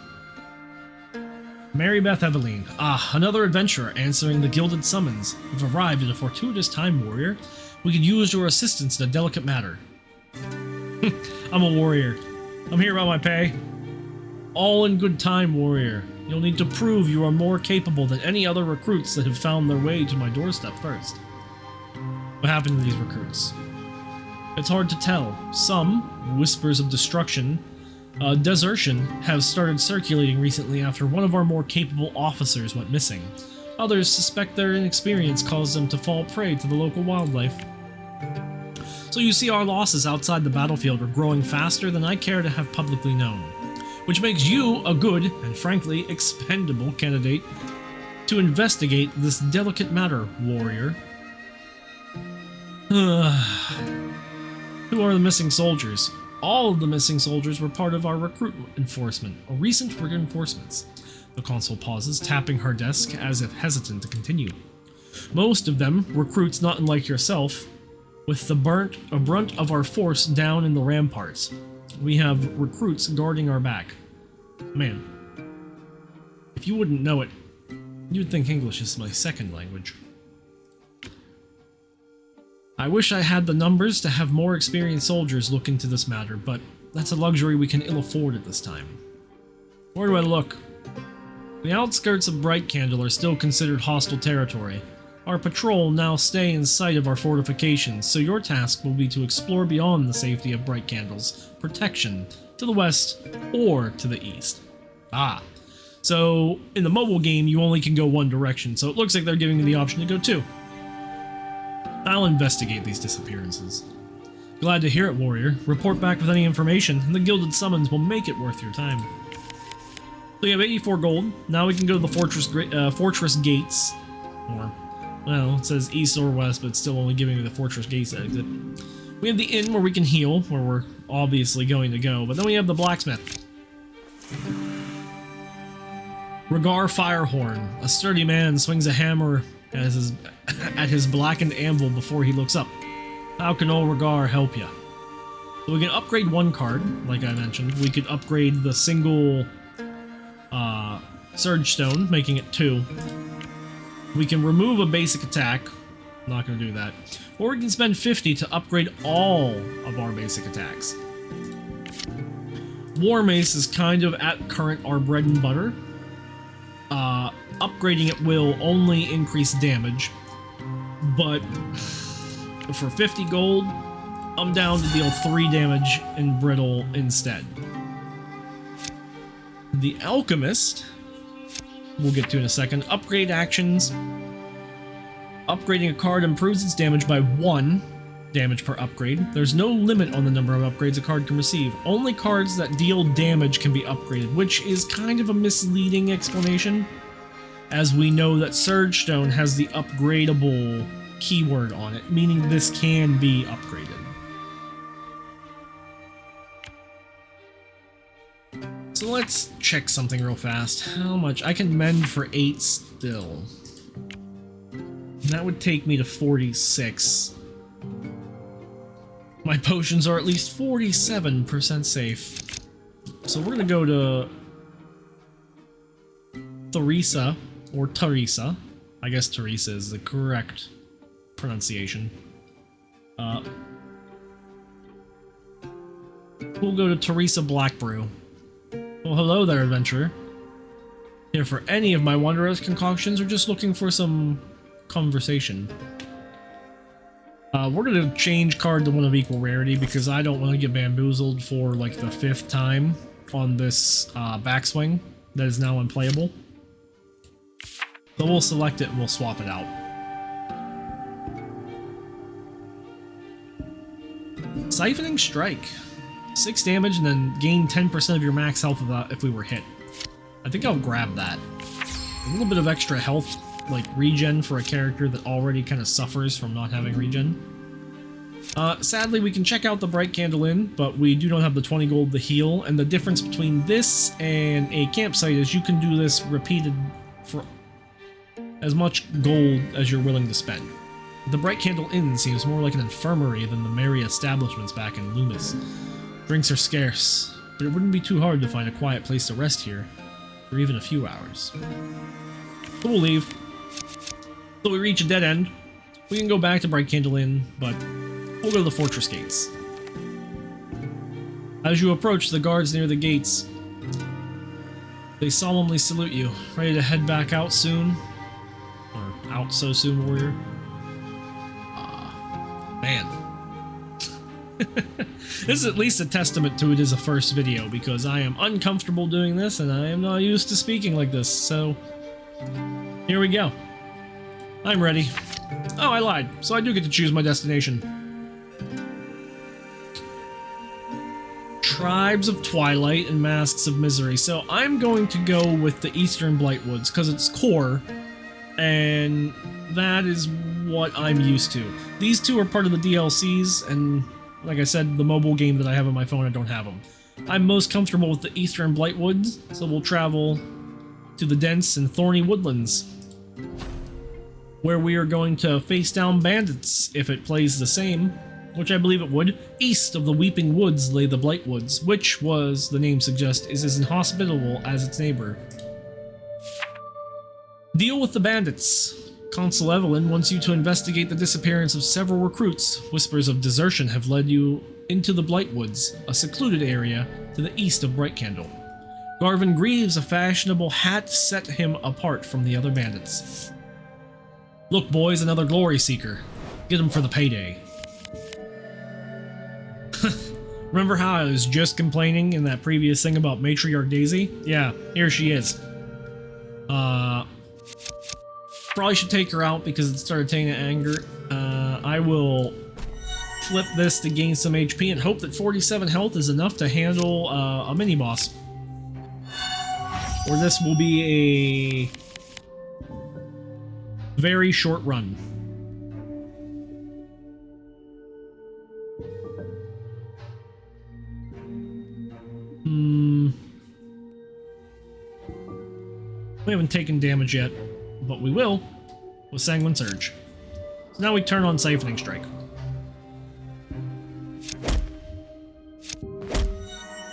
Mary Beth Eveline. Ah, another adventurer answering the gilded summons. You've arrived at a fortuitous time, warrior. We could use your assistance in a delicate matter. I'm a warrior. I'm here about my pay. All in good time, warrior. You'll need to prove you are more capable than any other recruits that have found their way to my doorstep first. What happened to these recruits? It's hard to tell. Some, whispers of destruction, desertion, have started circulating recently after one of our more capable officers went missing. Others suspect their inexperience caused them to fall prey to the local wildlife. So you see, our losses outside the battlefield are growing faster than I care to have publicly known, which makes you a good, and frankly, expendable candidate to investigate this delicate matter, warrior. Who are the missing soldiers? All of the missing soldiers were part of our recruit enforcement, or recent reinforcements. The consul pauses, tapping her desk as if hesitant to continue. Most of them, recruits not unlike yourself, with the brunt of our force down in the ramparts. We have recruits guarding our back. Man, if you wouldn't know it, you'd think English is my second language. I wish I had the numbers to have more experienced soldiers look into this matter, but that's a luxury we can ill afford at this time. Where do I look? The outskirts of Bright Candle are still considered hostile territory. Our patrol now stay in sight of our fortifications, so your task will be to explore beyond the safety of Bright Candle's protection to the west or to the east. Ah, so in the mobile game you only can go one direction, so it looks like they're giving you the option to go two. I'll investigate these disappearances. Glad to hear it, warrior. Report back with any information, and the gilded summons will make it worth your time. So you have 84 gold. Now we can go to the fortress gates. Or, well, it says east or west, but it's still only giving me the fortress gates exit. We have the inn where we can heal, where we're obviously going to go, but then we have the blacksmith. Regar Firehorn. A sturdy man swings a hammer at his blackened anvil before he looks up. How can old Regar help you? So we can upgrade one card, like I mentioned. We could upgrade the single Surge Stone, making it 2. We can remove a basic attack. Not going to do that. Or we can spend 50 to upgrade all of our basic attacks. War Mace is kind of at current our bread and butter. Upgrading it will only increase damage, but for 50 gold, I'm down to deal 3 damage in brittle instead. The Alchemist, we'll get to in a second. Upgrade actions. Upgrading a card improves its damage by 1 damage per upgrade. There's no limit on the number of upgrades a card can receive. Only cards that deal damage can be upgraded, which is kind of a misleading explanation, as we know that Surge Stone has the upgradable keyword on it, meaning this can be upgraded. So let's check something real fast. How much? I can mend for 8 still. That would take me to 46. My potions are at least 47% safe. So we're gonna go to Teresa, or Teresa. I guess Teresa is the correct pronunciation. We'll go to Teresa Blackbrew. Well, hello there, adventurer. Here for any of my Wanderer's concoctions, or just looking for some conversation? We're gonna change card to one of equal rarity because I don't want to get bamboozled for like the 5th time on this backswing that is now unplayable. So we'll select it and we'll swap it out. Siphoning Strike. 6 damage and then gain 10% of your max health if we were hit. I think I'll grab that. A little bit of extra health, like regen for a character that already kind of suffers from not having regen. Sadly, we can check out the Bright Candle Inn, but we do not have the 20 gold to heal, and the difference between this and a campsite is you can do this repeated for as much gold as you're willing to spend. The Bright Candle Inn seems more like an infirmary than the merry establishments back in Loomis. Drinks are scarce, but it wouldn't be too hard to find a quiet place to rest here for even a few hours. So we'll leave. So we reach a dead end. We can go back to Bright Candle Inn, but we'll go to the fortress gates. As you approach the guards near the gates, they solemnly salute you, ready to head back out soon. Or out so soon, warrior. Man. This is at least a testament to it as a first video, because I am uncomfortable doing this and I am not used to speaking like this, so here we go. I'm ready. Oh, I lied. So I do get to choose my destination. Tribes of Twilight and Masks of Misery. So I'm going to go with the Eastern Blightwoods because it's core, and that is what I'm used to. These two are part of the DLCs, and like I said, the mobile game that I have on my phone, I don't have them. I'm most comfortable with the Eastern Blight Woods, so we'll travel to the dense and thorny woodlands, where we are going to face down bandits if it plays the same, which I believe it would. East of the Weeping Woods lay the Blight Woods, which, was the name suggests, is as inhospitable as its neighbor. Deal with the bandits. Consul Evelyn wants you to investigate the disappearance of several recruits. Whispers of desertion have led you into the Blight Woods, a secluded area to the east of Bright Candle. Garvin grieves a fashionable hat set him apart from the other bandits. Look, boys, another glory seeker. Get him for the payday. Remember how I was just complaining in that previous thing about Matriarch Daisy? Yeah, here she is. Probably should take her out because it started taking anger. I will flip this to gain some HP and hope that 47 health is enough to handle a mini-boss. Or this will be a very short run. We haven't taken damage yet, but we will with Sanguine Surge. So now we turn on Siphoning Strike.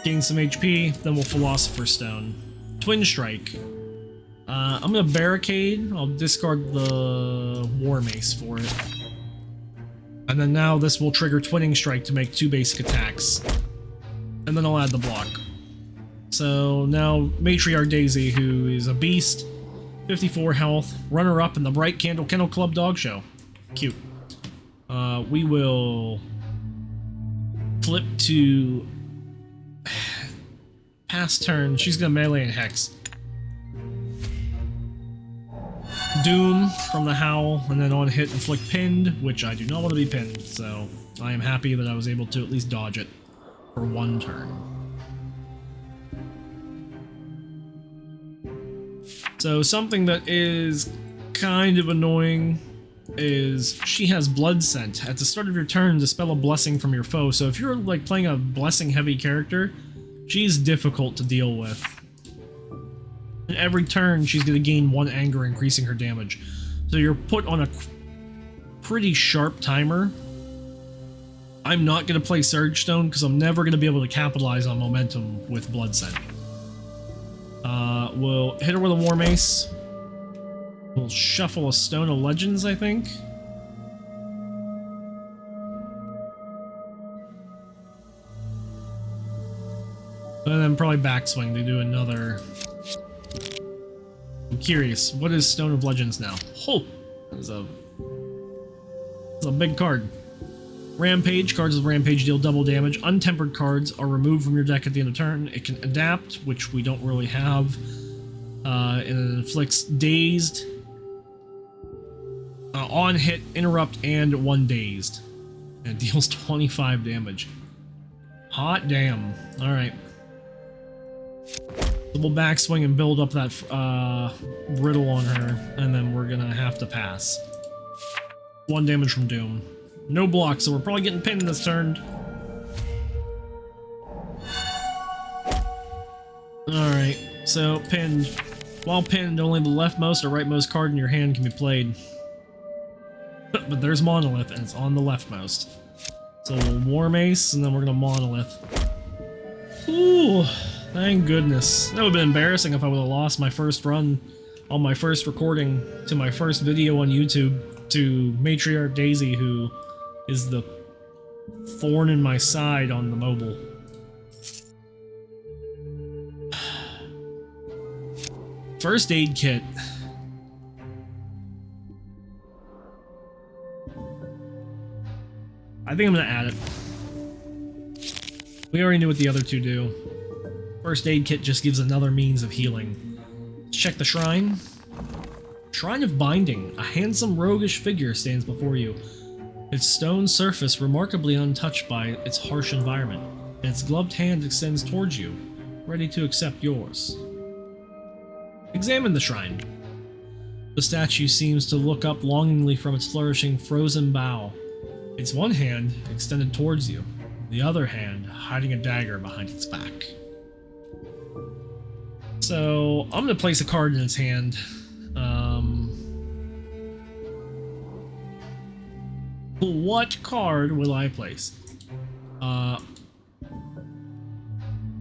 Gain some HP, then we'll Philosopher's Stone. Twin Strike. I'm gonna Barricade. I'll discard the War Mace for it. And then now this will trigger Twinning Strike to make 2 basic attacks. And then I'll add the block. So now Matriarch Daisy, who is a beast, 54 health, runner-up in the Bright Candle Kennel Club Dog Show. Cute. We will flip to pass turn. She's gonna melee and hex. Doom from the Howl, and then on hit inflict pinned, which I do not want to be pinned, so I am happy that I was able to at least dodge it for 1 turn. So something that is kind of annoying is she has Blood Scent. At the start of your turn, dispel a blessing from your foe. So if you're like playing a blessing heavy character, she's difficult to deal with. And every turn she's going to gain 1 anger, increasing her damage. So you're put on a pretty sharp timer. I'm not going to play Surge Stone because I'm never going to be able to capitalize on momentum with Blood Scent. We'll hit her with a War Mace. We'll shuffle a Stone of Legends, I think. And then probably backswing to do another. I'm curious, what is Stone of Legends now? Oh, that's a big card. Rampage. Cards with Rampage deal double damage. Untempered cards are removed from your deck at the end of turn. It can adapt, which we don't really have. And it inflicts dazed, on hit, interrupt, and 1 dazed. And it deals 25 damage. Hot damn. Alright. So we'll backswing and build up that riddle on her, and then we're gonna have to pass. 1 damage from Doom. No block, so we're probably getting pinned this turn. Alright, so pinned. While pinned, only the leftmost or rightmost card in your hand can be played. But there's Monolith, and it's on the leftmost. So we'll War Mace, and then we're gonna Monolith. Ooh, thank goodness. That would have been embarrassing if I would have lost my first run on my first recording to my first video on YouTube to Matriarch Daisy, who is the thorn in my side on the mobile. First aid kit. I think I'm gonna add it. We already knew what the other two do. First aid kit just gives another means of healing. Let's check the shrine. Shrine of Binding. A handsome roguish figure stands before you. Its stone surface remarkably untouched by its harsh environment, and its gloved hand extends towards you, ready to accept yours. Examine the shrine. The statue seems to look up longingly from its flourishing frozen bough. its one hand extended towards you, the other hand hiding a dagger behind its back. So I'm going to place a card in its hand. What card will I place?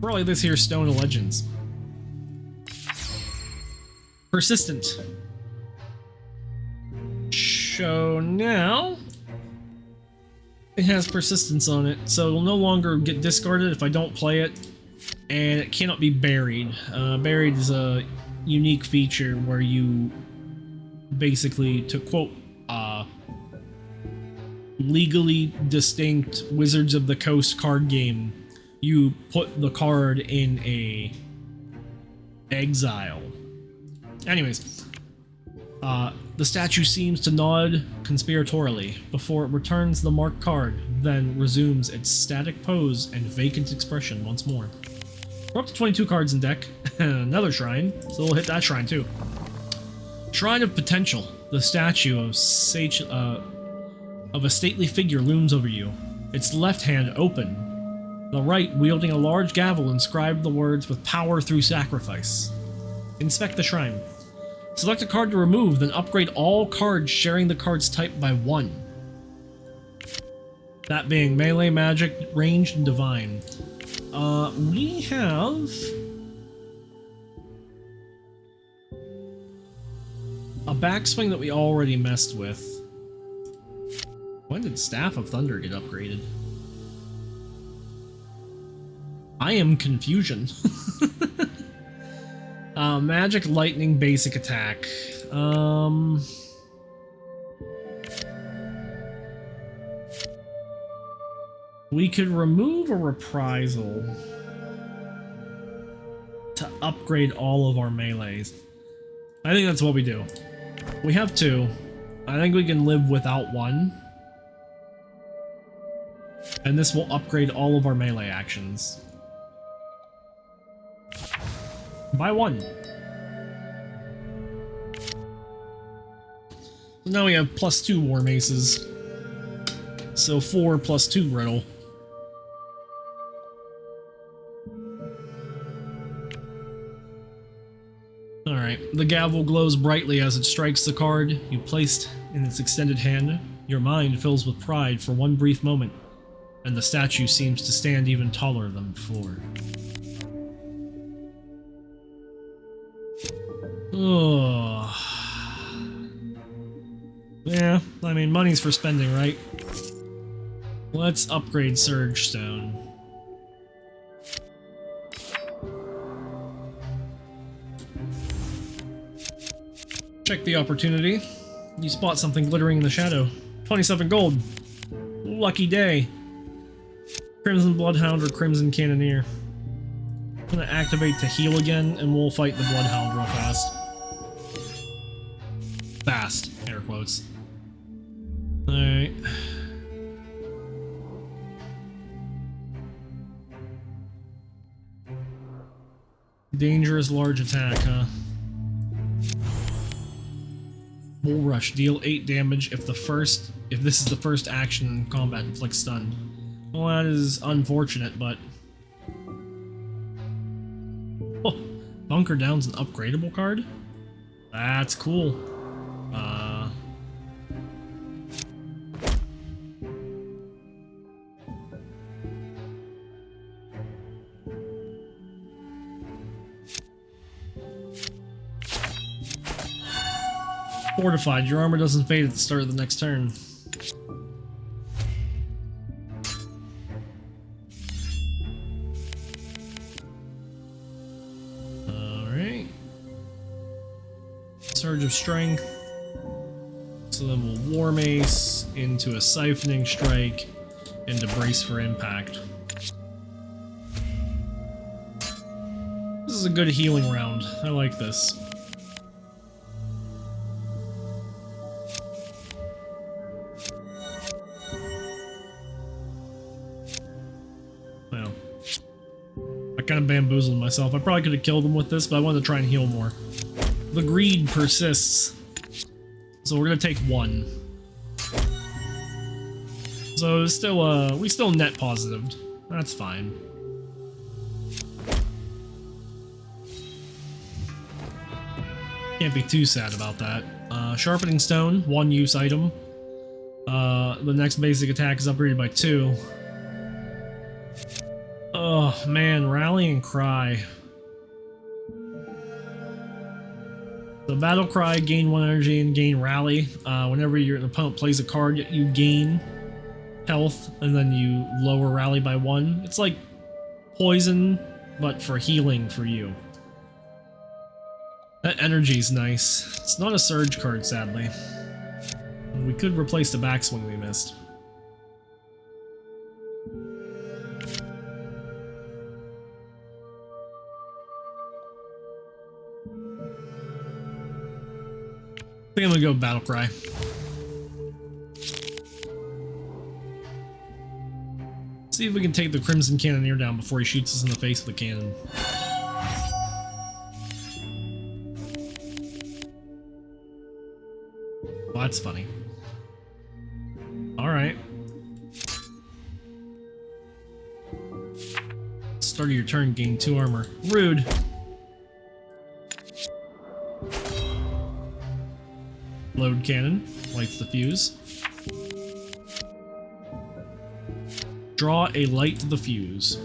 Probably this here Stone of Legends. Persistent. So now it has persistence on it, so it will no longer get discarded if I don't play it, and it cannot be buried. Buried is a unique feature where you basically, to quote legally distinct Wizards of the Coast card game, you put the card in a exile. Anyways, the statue seems to nod conspiratorially before it returns the marked card, then resumes its static pose and vacant expression once more. We're up to 22 cards in deck. Another shrine, so we'll hit that shrine too. Shrine of Potential. The statue of a stately figure looms over you, its left hand open, the right wielding a large gavel inscribed the words "with power through sacrifice." Inspect the shrine. Select a card to remove, then upgrade all cards sharing the card's type by 1. That being melee, magic, ranged, and divine. We have a backswing that we already messed with. When did Staff of Thunder get upgraded? I am confusion. Magic, lightning, basic attack. We could remove a reprisal to upgrade all of our melees. I think that's what we do. We have 2. I think we can live without 1. And this will upgrade all of our melee actions. By 1. So now we have +2 War Maces. So 4 + 2 riddle. Alright, the gavel glows brightly as it strikes the card you placed in its extended hand. Your mind fills with pride for one brief moment, and the statue seems to stand even taller than before. Oh. Yeah, I mean, money's for spending, right? Let's upgrade Surge Stone. Check the opportunity. You spot something glittering in the shadow. 27 gold. Lucky day. Crimson Bloodhound or Crimson Cannoneer. I'm gonna activate to heal again, and we'll fight the Bloodhound real fast. Fast, air quotes. Alright. Dangerous large attack, huh? Bull Rush. Deal 8 damage if this is the first action in combat, inflict stun. Well, that is unfortunate, but... Oh, Bunker Down's an upgradable card? That's cool. Fortified. Your armor doesn't fade at the start of the next turn. Alright. Surge of Strength. So then we'll War Mace into a Siphoning Strike into Brace for Impact. This is a good healing round. I like this. I kind of bamboozled myself. I probably could have killed him with this, but I wanted to try and heal more. The greed persists. So we're going to take 1. So it's still, we still net positived. That's fine. Can't be too sad about that. Sharpening Stone, 1-use item. The next basic attack is upgraded by 2. Oh man, Rallying Cry. The Battle Cry, gain 1 energy and gain Rally. Whenever your opponent plays a card, you gain health and then you lower Rally by 1. It's like poison, but for healing for you. That energy's nice. It's not a surge card, sadly. We could replace the backswing we missed. I think I'm gonna go Battle Cry. See if we can take the Crimson Cannoneer down before he shoots us in the face with a cannon. Well, that's funny. Alright. Start of your turn, gain 2 armor. Rude. Load cannon, lights the fuse. Draw a light to the fuse.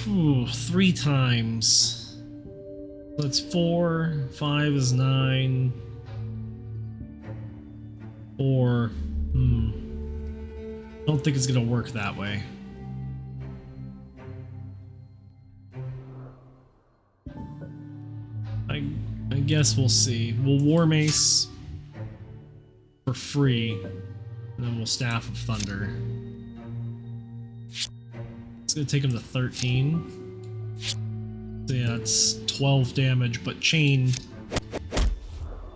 Ooh, 3 times. That's 4. 5 is 9. 4. Don't think it's gonna work that way. I guess we'll see. We'll War Mace for free, and then we'll Staff of Thunder. It's gonna take him to 13. So yeah, it's 12 damage, but chain.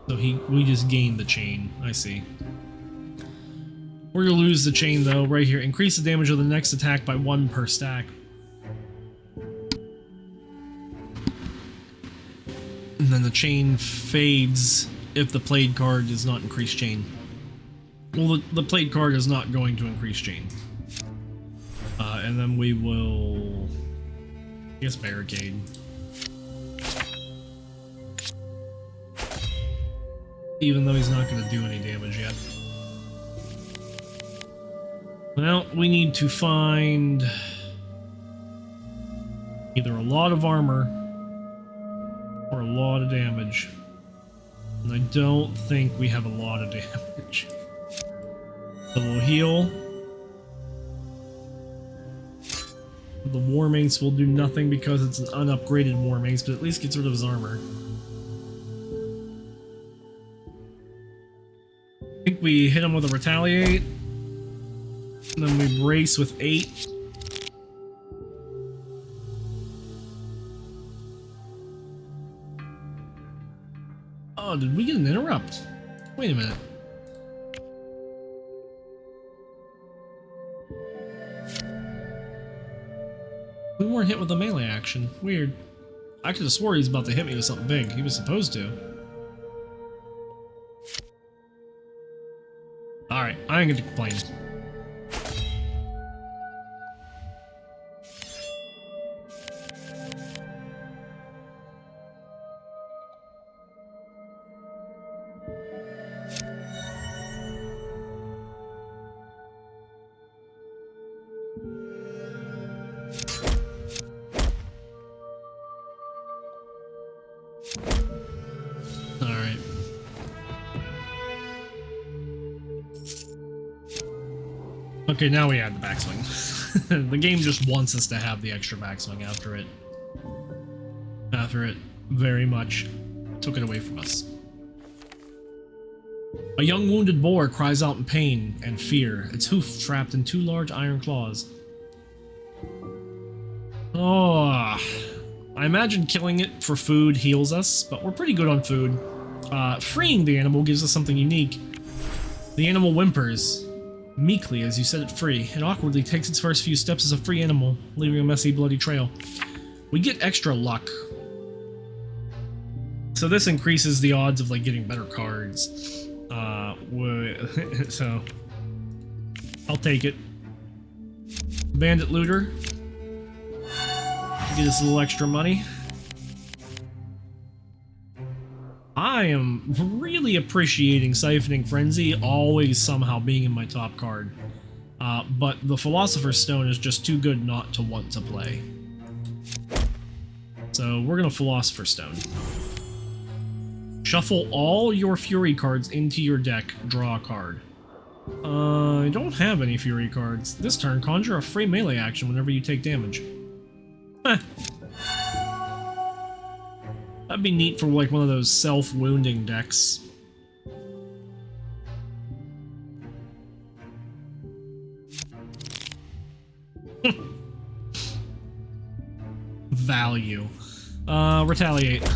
So we just gained the chain. I see. We're gonna lose the chain though, right here. Increase the damage of the next attack by 1 per stack. And then the chain fades if the played card does not increase chain. Well, the played card is not going to increase chain. And then we will... I guess Barricade. Even though he's not going to do any damage yet. Well, we need to find either a lot of armor or a lot of damage. And I don't think we have a lot of damage. So we'll heal. The War Mace will do nothing because it's an unupgraded War Mace, but at least gets rid of his armor. I think we hit him with a Retaliate. And then we brace with 8. Oh, did we get an interrupt? Wait a minute. We weren't hit with a melee action. Weird. I could have swore he was about to hit me with something big. He was supposed to. Alright, I ain't gonna complain. Alright. Okay, now we add the backswing. The game just wants us to have the extra backswing after it very much took it away from us. A young wounded boar cries out in pain and fear, its hoof trapped in 2 large iron claws. Oh, I imagine killing it for food heals us, but we're pretty good on food. Freeing the animal gives us something unique. The animal whimpers meekly as you set it free. It awkwardly takes its first few steps as a free animal, leaving a messy, bloody trail. We get extra luck. So this increases the odds of like getting better cards. So I'll take it. Bandit looter. Get us a little extra money. I am really appreciating Siphoning Frenzy always somehow being in my top card. But the Philosopher's Stone is just too good not to want to play. So we're gonna Philosopher's Stone. Shuffle all your Fury cards into your deck, draw a card. I don't have any Fury cards. This turn, conjure a free melee action whenever you take damage. Heh. That'd be neat for like one of those self-wounding decks. Value. Retaliate.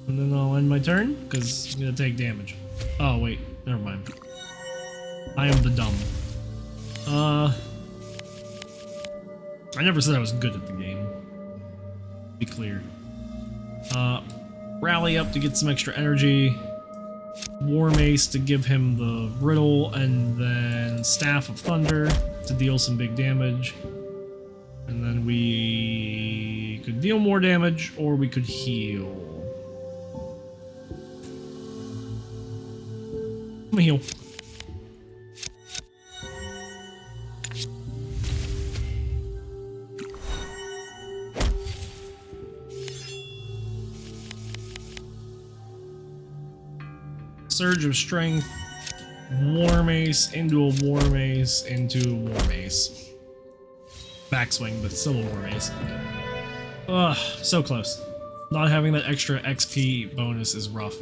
And then I'll end my turn, because I'm gonna take damage. Oh, wait. Never mind. I am the dumb. I never said I was good at the game. Be clear. Rally up to get some extra energy. War Mace to give him the riddle, and then Staff of Thunder to deal some big damage. And then we could deal more damage, or we could heal. I'm gonna heal. Surge of Strength, War Mace, into a War Mace, into a War Mace. Backswing, but still a War Mace. Ugh, so close. Not having that extra XP bonus is rough.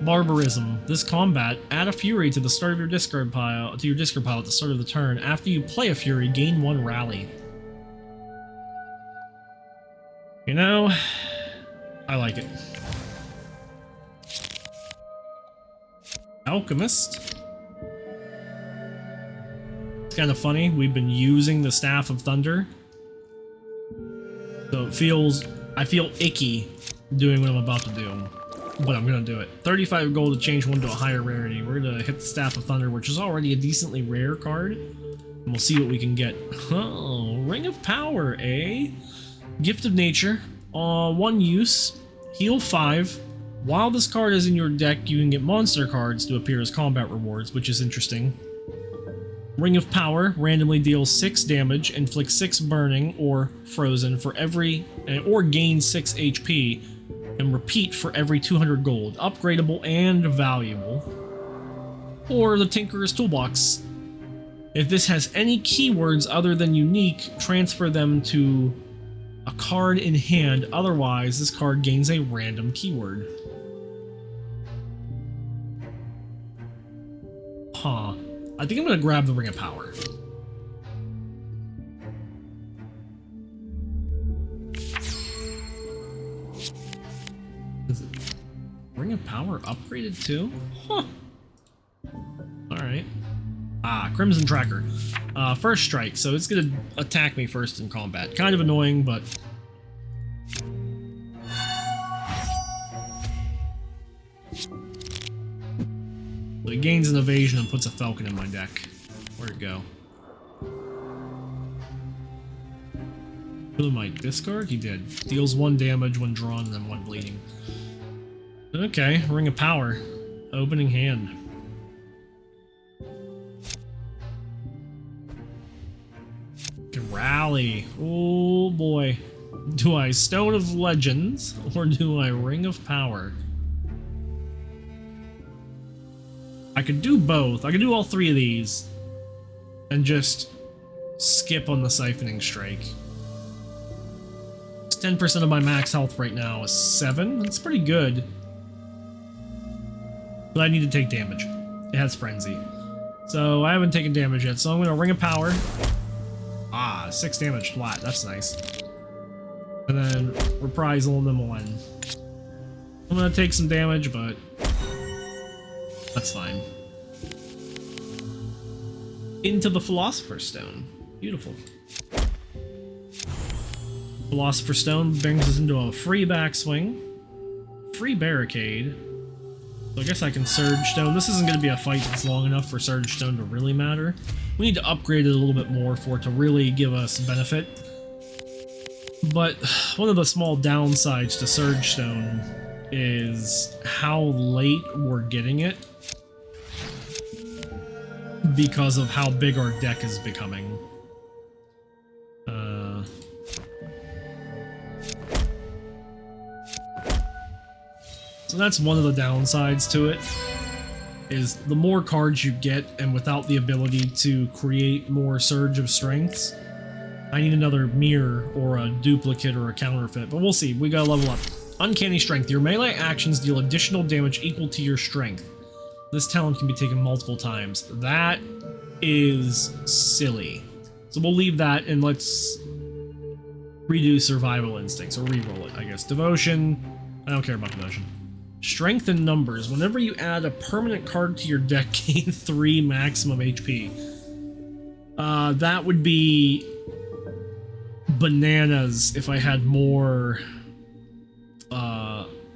Barbarism. This combat, add a Fury to the start of your discard pile, at the start of the turn. After you play a Fury, gain 1 rally. You know, I like it. Alchemist. It's kind of funny, we've been using the Staff of Thunder. So I feel icky doing what I'm about to do. But I'm gonna do it. 35 gold to change one to a higher rarity. We're gonna hit the Staff of Thunder, which is already a decently rare card. And we'll see what we can get. Oh, Ring of Power, eh? Gift of Nature. 1 use. Heal 5. While this card is in your deck, you can get monster cards to appear as combat rewards, which is interesting. Ring of Power randomly deals 6 damage, inflicts 6 burning or frozen for every, or gains 6 HP, and repeat for every 200 gold. Upgradable and valuable. Or the Tinkerer's Toolbox. If this has any keywords other than unique, transfer them to a card in hand. Otherwise, this card gains a random keyword. Huh. I think I'm gonna grab the Ring of Power. Is it Ring of Power upgraded too? Huh. Alright. Ah, Crimson Tracker. First strike, so it's gonna attack me first in combat. Kind of annoying, but... So he gains an evasion and puts a Falcon in my deck. Where'd it go? Who might discard? He did. Deals 1 damage when drawn and then 1 bleeding. Okay, Ring of Power. Opening hand. Can rally. Oh boy. Do I Stone of Legends or do I Ring of Power? I could do both. I could do all 3 of these and just skip on the Siphoning Strike. 10% of my max health right now is 7. That's pretty good. But I need to take damage. It has Frenzy. So I haven't taken damage yet, so I'm going to Ring of Power. Ah, 6 damage flat. That's nice. And then Reprisal and then we'll end. I'm going to take some damage, but that's fine. Into the Philosopher's Stone. Beautiful. Philosopher's Stone brings us into a free backswing, free barricade, So I guess I can Surge Stone. This isn't going to be a fight that's long enough for Surge Stone to really matter. We need to upgrade it a little bit more for it to really give us benefit. But one of the small downsides to Surge Stone is how late we're getting it because of how big our deck is becoming. So that's one of the downsides to it, is the more cards you get and without the ability to create more Surge of Strengths, I need another mirror or a duplicate or a counterfeit, but we'll see. We gotta level up. Uncanny Strength. Your melee actions deal additional damage equal to your strength. This talent can be taken multiple times. That is silly. So we'll leave that and let's redo Survival Instincts, or reroll it, I guess. Devotion. I don't care about Devotion. Strength and Numbers. Whenever you add a permanent card to your deck, gain 3 maximum HP. That would be bananas if I had more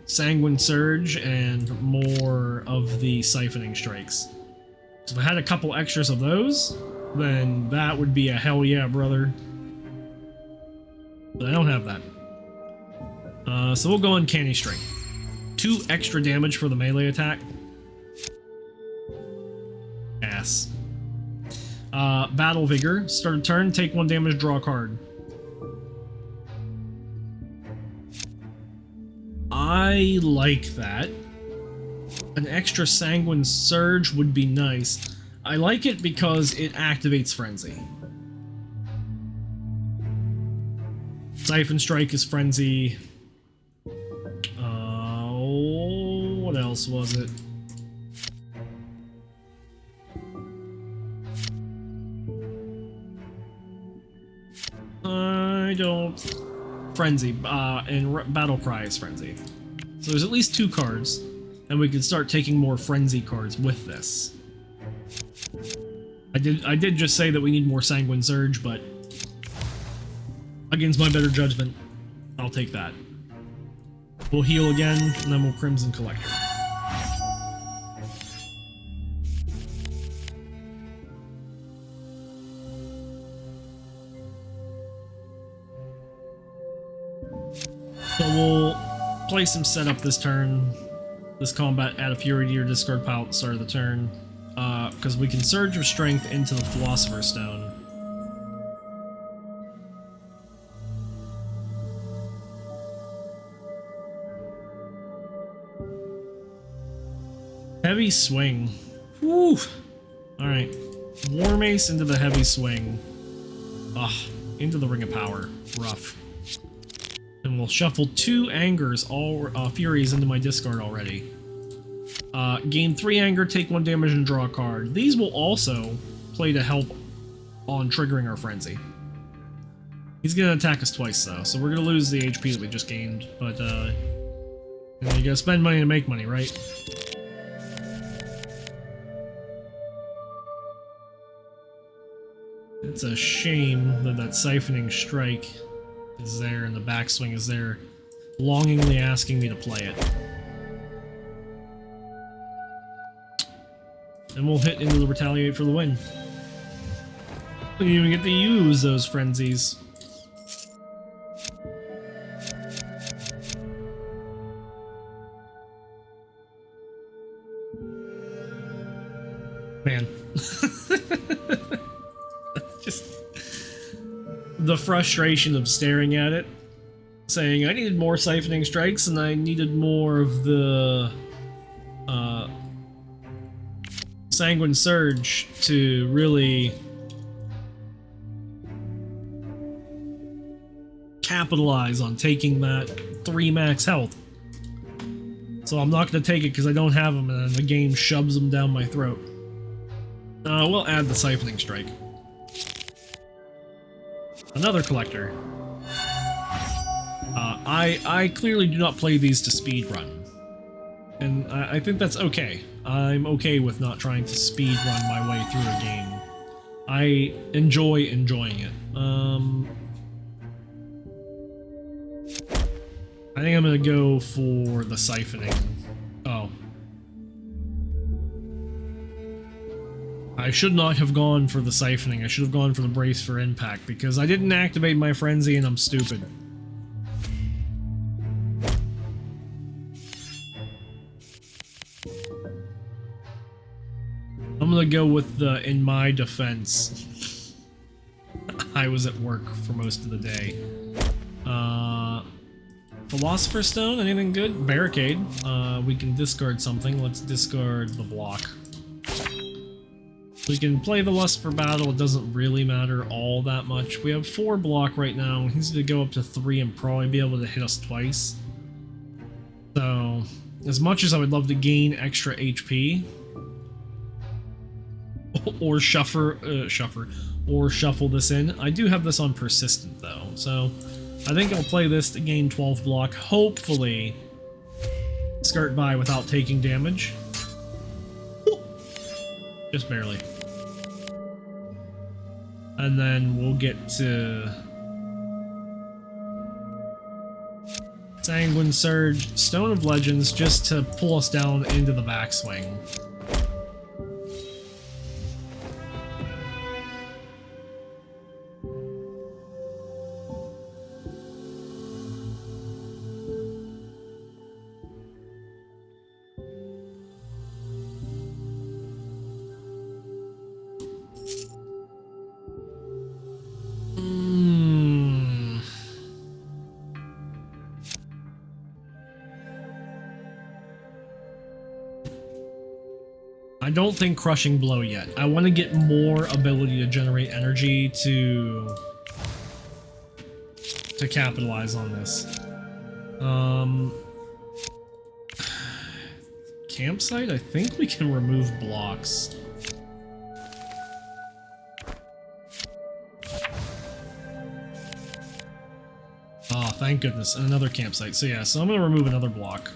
Sanguine Surge and more of the Siphoning Strikes. So if I had a couple extras of those, then that would be a hell yeah, brother. But I don't have that. So we'll go Uncanny Strength. 2 extra damage for the melee attack. Ass. Battle Vigor. Start a turn, take 1 damage, draw a card. I like that. An extra Sanguine Surge would be nice. I like it because it activates Frenzy. Siphon Strike is Frenzy. What else was it? I don't... Frenzy, and Battle Cry is Frenzy. So there's at least 2 cards, and we can start taking more Frenzy cards with this. I did just say that we need more Sanguine Surge, but against my better judgment, I'll take that. We'll heal again, and then we'll Crimson Collector. So we'll play some setup this turn. This combat, add a Fury to your discard pile at the start of the turn. Because we can Surge of Strength into the Philosopher's Stone. Heavy Swing. Woo! Alright. War Mace into the Heavy Swing. Ugh. Into the Ring of Power. Rough. And we'll shuffle 2 Angers, all Furies, into my discard already. Gain 3 anger, take 1 damage, and draw a card. These will also play to help on triggering our Frenzy. He's gonna attack us twice, though, so we're gonna lose the HP that we just gained. But, you know, you gotta spend money to make money, right? It's a shame that that Siphoning Strike is there and the backswing is there, longingly asking me to play it. And we'll hit into the Retaliate for the win. We didn't even get to use those frenzies. Man. Just the frustration of staring at it, saying I needed more Siphoning Strikes and I needed more of the Sanguine Surge to really capitalize on taking that 3 max health. So I'm not going to take it because I don't have them, and then the game shoves them down my throat. We'll add the Siphoning Strike. Another collector. I clearly do not play these to speedrun. And I think that's okay. I'm okay with not trying to speedrun my way through a game. I enjoy enjoying it. I think I'm gonna go for the Siphoning. Oh. I should not have gone for the siphoning. I should have gone for the brace for impact because I didn't activate my frenzy and I'm stupid. I'm gonna go with the in my defense. I was at work for most of the day. Philosopher's Stone, anything good? Barricade. We can discard something. Let's discard the block. We can play the Lust for Battle. It doesn't really matter all that much. We have 4 block right now. He's going to go up to 3 and probably be able to hit us twice. So, as much as I would love to gain extra HP, or shuffle this in, I do have this on persistent though. So, I think I'll play this to gain 12 block. Hopefully, skirt by without taking damage. Just barely. And then we'll get to Sanguine Surge, Stone of Legends, just to pull us down into the backswing. I don't think Crushing Blow yet. I want to get more ability to generate energy to capitalize on this. Campsite? I think we can remove blocks. Oh, thank goodness. And another campsite. So yeah, so I'm going to remove another block.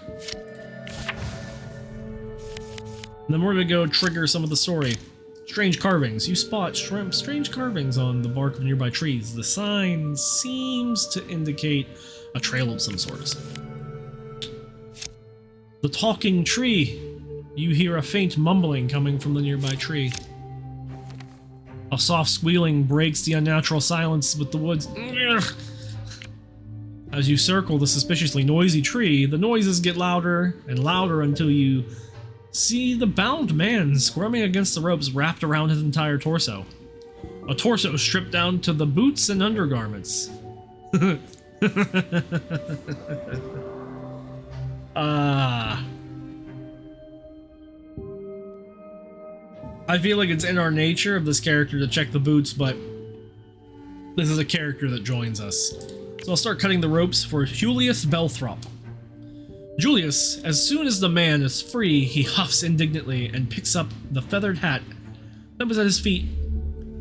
And then we're going to go trigger some of the story. Strange carvings. You spot strange carvings on the bark of nearby trees. The sign seems to indicate a trail of some sort. The talking tree. You hear a faint mumbling coming from the nearby tree. A soft squealing breaks the unnatural silence with the woods. As you circle the suspiciously noisy tree, the noises get louder and louder until you see the bound man squirming against the ropes wrapped around his entire torso. A torso stripped down to the boots and undergarments. I feel like it's in our nature of this character to check the boots, but this is a character that joins us. So I'll start cutting the ropes for Julius Belthrop. Julius, as soon as the man is free, he huffs indignantly and picks up the feathered hat that was at his feet.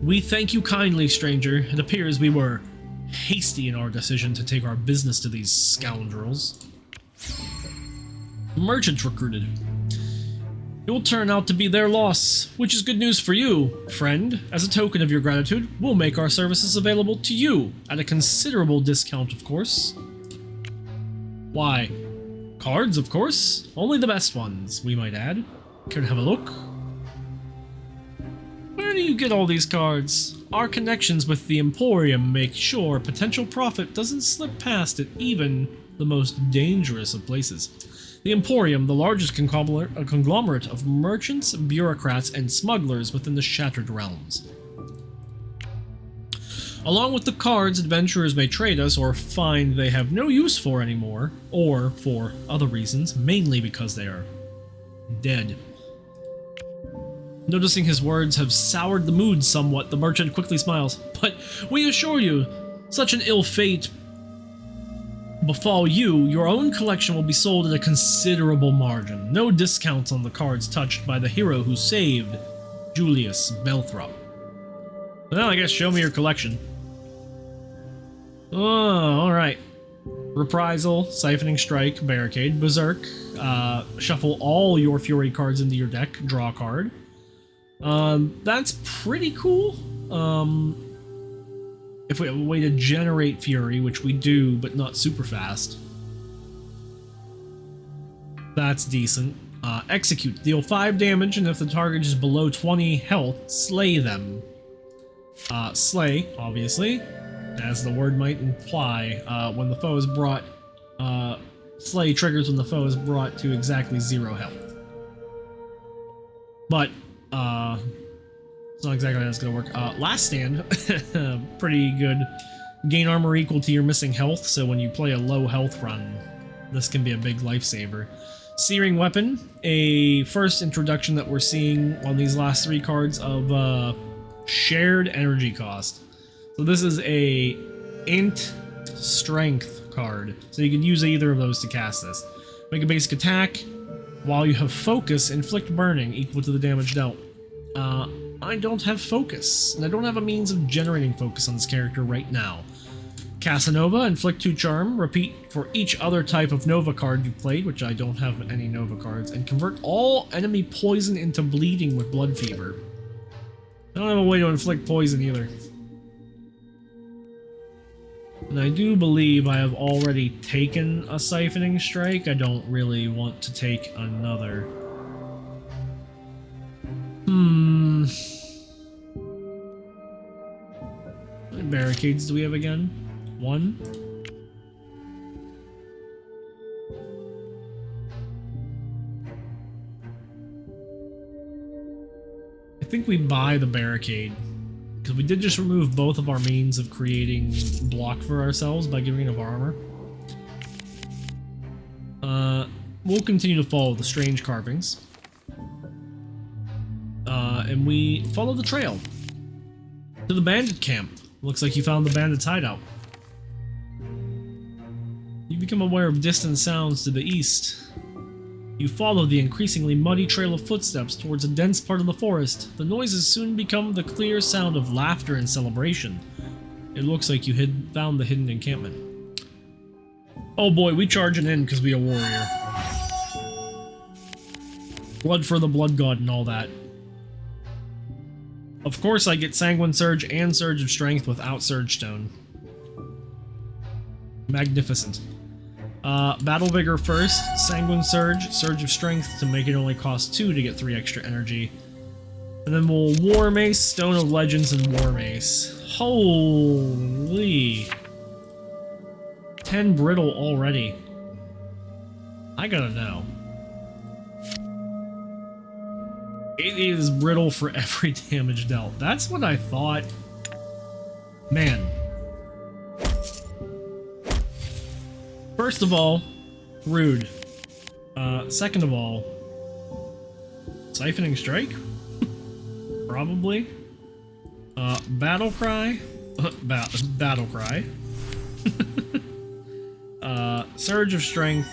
We thank you kindly, stranger. It appears we were hasty in our decision to take our business to these scoundrels. Merchants recruited. It will turn out to be their loss, which is good news for you, friend. As a token of your gratitude, we'll make our services available to you, at a considerable discount, of course. Why? Cards, of course. Only the best ones, we might add. Care to have a look? Where do you get all these cards? Our connections with the Emporium make sure potential profit doesn't slip past at even the most dangerous of places. The Emporium, the largest conglomerate of merchants, bureaucrats, and smugglers within the Shattered Realms. Along with the cards, adventurers may trade us or find they have no use for anymore, or for other reasons, mainly because they are dead. Noticing his words have soured the mood somewhat, the merchant quickly smiles. But we assure you, such an ill fate befall you, your own collection will be sold at a considerable margin. No discounts on the cards touched by the hero who saved Julius Belthrop. Well, I guess show me your collection. Oh, alright. Reprisal, Siphoning Strike, Barricade, Berserk. Shuffle all your Fury cards into your deck, draw a card. That's pretty cool. If we have a way to generate Fury, which we do, but not super fast. That's decent. Execute. Deal 5 damage, and if the target is below 20 health, slay them. Slay, obviously, as the word might imply, when the foe is brought... slay triggers when the foe is brought to exactly 0 health. But, it's not exactly how that's gonna work. Last Stand, pretty good. Gain armor equal to your missing health, so when you play a low health run, this can be a big lifesaver. Searing Weapon, a first introduction that we're seeing on these last 3 cards of shared energy cost. So this is a int strength card, so you can use either of those to cast this. Make a basic attack. While you have focus, inflict burning equal to the damage dealt. I don't have focus, and I don't have a means of generating focus on this character right now. Cast a Nova, inflict 2 charm, repeat for each other type of Nova card you played, which I don't have any Nova cards, and convert all enemy poison into bleeding with Blood Fever. I don't have a way to inflict poison either. And I do believe I have already taken a Siphoning Strike. I don't really want to take another. How many barricades do we have again? 1? I think we buy the barricade, because we did just remove both of our means of creating block for ourselves by getting rid of armor. We'll continue to follow the strange carvings. And we follow the trail to the bandit camp. Looks like you found the bandit's hideout. You become aware of distant sounds to the east. You follow the increasingly muddy trail of footsteps towards a dense part of the forest. The noises soon become the clear sound of laughter and celebration. It looks like you found the hidden encampment. Oh boy, we charging in because we a warrior. Blood for the blood god and all that. Of course I get Sanguine Surge and Surge of Strength without Surge Stone. Magnificent. Battle Vigor first, Sanguine Surge, Surge of Strength to make it only cost 2 to get 3 extra energy. And then we'll War Mace, Stone of Legends, and War Mace. Holy... 10 brittle already. I gotta know. It is brittle for every damage dealt. That's what I thought. Man. First of all, rude. Second of all, Siphoning Strike? Probably. Battle Cry? Battle Cry. Surge of Strength.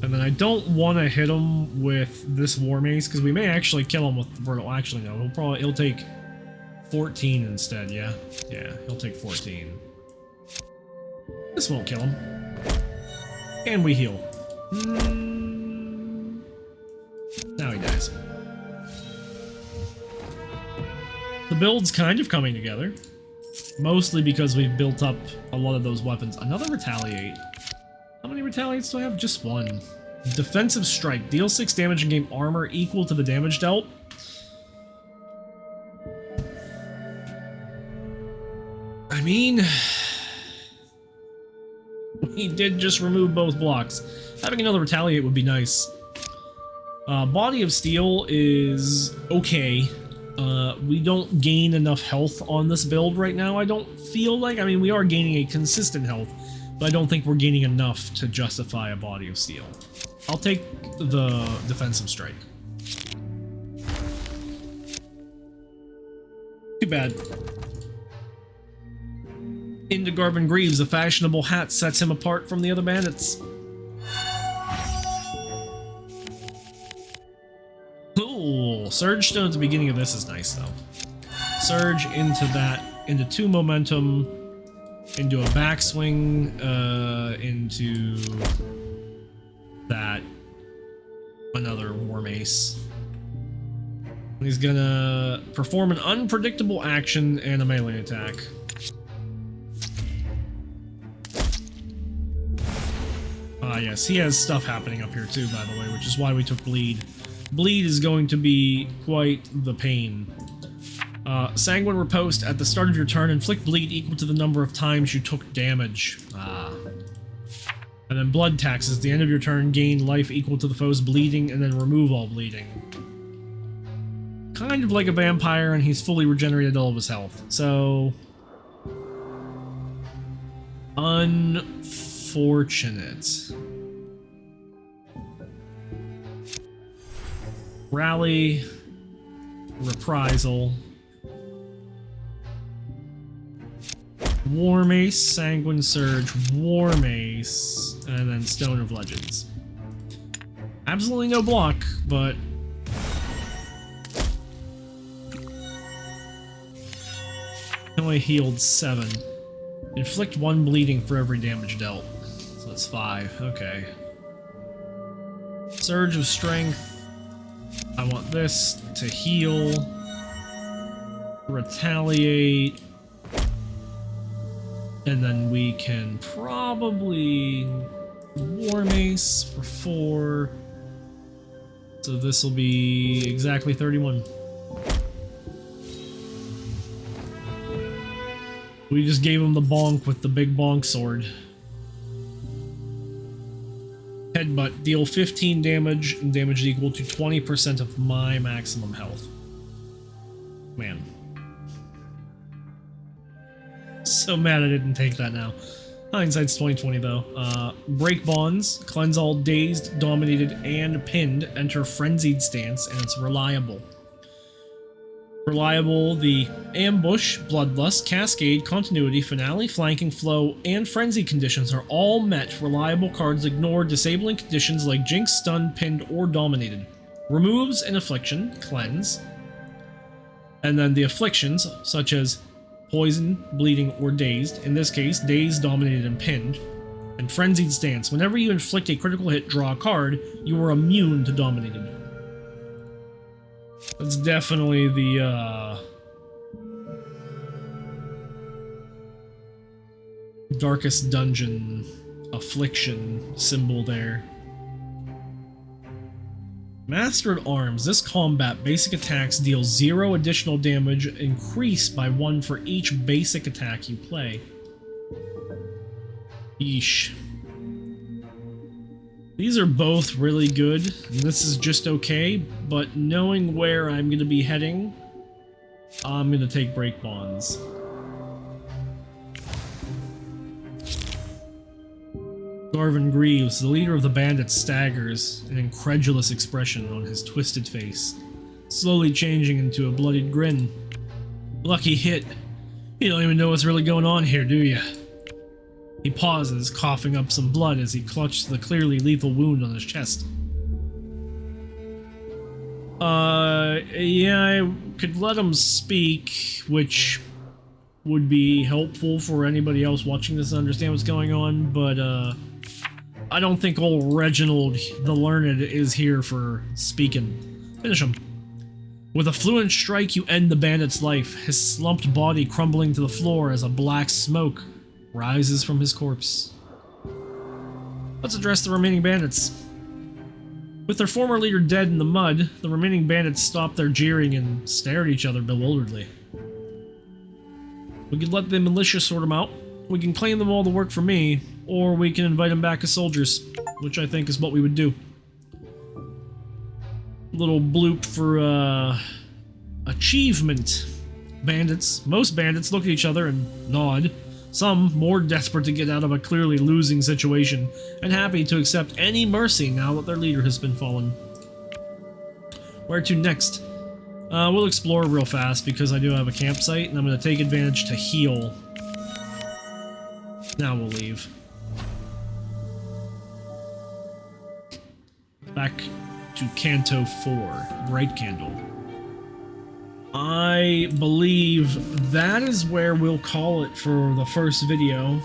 And then I don't want to hit him with this War Mace, because we may actually kill him with the Brittle. Actually, no, he'll take 14 instead, yeah? Yeah, he'll take 14. This won't kill him. And we heal. Now he dies. The build's kind of coming together. Mostly because we've built up a lot of those weapons. Another Retaliate. How many Retaliates do I have? Just 1. Defensive Strike. Deal 6 damage and gain armor equal to the damage dealt. I mean... we did just remove both blocks. Having another Retaliate would be nice. Body of Steel is okay. We don't gain enough health on this build right now, I don't feel like. I mean, we are gaining a consistent health, but I don't think we're gaining enough to justify a Body of Steel. I'll take the Defensive Strike. Too bad. Into Garvin Greaves, a fashionable hat sets him apart from the other bandits. Cool. Surge Stone at the beginning of this is nice, though. Surge into that, into 2 momentum, into a backswing, into that, another War Mace. He's gonna perform an unpredictable action and a melee attack. Ah, yes, he has stuff happening up here too, by the way, which is why we took bleed. Bleed is going to be quite the pain. Sanguine Riposte. At the start of your turn, inflict bleed equal to the number of times you took damage. Ah. And then Blood Taxes. At the end of your turn, gain life equal to the foe's bleeding, and then remove all bleeding. Kind of like a vampire, and he's fully regenerated all of his health. So... unfortunate. Rally. Reprisal. War Mace, Sanguine Surge, War Mace, and then Stone of Legends. Absolutely no block, but... only healed 7. Inflict 1 bleeding for every damage dealt. So that's 5, okay. Surge of Strength. I want this to heal. Retaliate. And then we can probably War Mace for 4. So this will be exactly 31. We just gave him the bonk with the big bonk sword. Headbutt. Deal 15 damage and damage equal to 20% of my maximum health. Man. So mad I didn't take that now. Hindsight's 2020 though. Break bonds. Cleanse all dazed, dominated, and pinned. Enter frenzied stance, and it's reliable. Reliable, the ambush, bloodlust, cascade, continuity, finale, flanking, flow, and frenzy conditions are all met. Reliable cards ignore disabling conditions like jinx, stun, pinned, or dominated. Removes an affliction, cleanse. And then the afflictions, such as poison, bleeding, or dazed. In this case, dazed, dominated, and pinned. And frenzied stance. Whenever you inflict a critical hit, draw a card, you are immune to dominated. That's definitely the, Darkest Dungeon affliction symbol there. Master at Arms. This combat, basic attacks deal 0 additional damage, increased by 1 for each basic attack you play. Yeesh. These are both really good. This is just okay, but knowing where I'm going to be heading, I'm going to take Break Bonds. Garvin Greaves, the leader of the bandits, staggers, an incredulous expression on his twisted face, slowly changing into a bloodied grin. Lucky hit. You don't even know what's really going on here, do you? He pauses, coughing up some blood as he clutches the clearly lethal wound on his chest. Yeah, I could let him speak, which would be helpful for anybody else watching this to understand what's going on, but, I don't think old Reginald the Learned is here for speaking. Finish him. With a fluent strike, you end the bandit's life, his slumped body crumbling to the floor as a black smoke rises from his corpse. Let's address the remaining bandits. With their former leader dead in the mud, the remaining bandits stop their jeering and stare at each other bewilderedly. We could let the militia sort them out. We can claim them all to work for me, or we can invite them back as soldiers, which I think is what we would do. Little bloop for, achievement. Bandits. Most bandits look at each other and nod. Some more desperate to get out of a clearly losing situation, and happy to accept any mercy now that their leader has been fallen. Where to next? We'll explore real fast because I do have a campsite, and I'm going to take advantage to heal. Now we'll leave. Back to Canto 4, Bright Candle. I believe that is where we'll call it for the first video.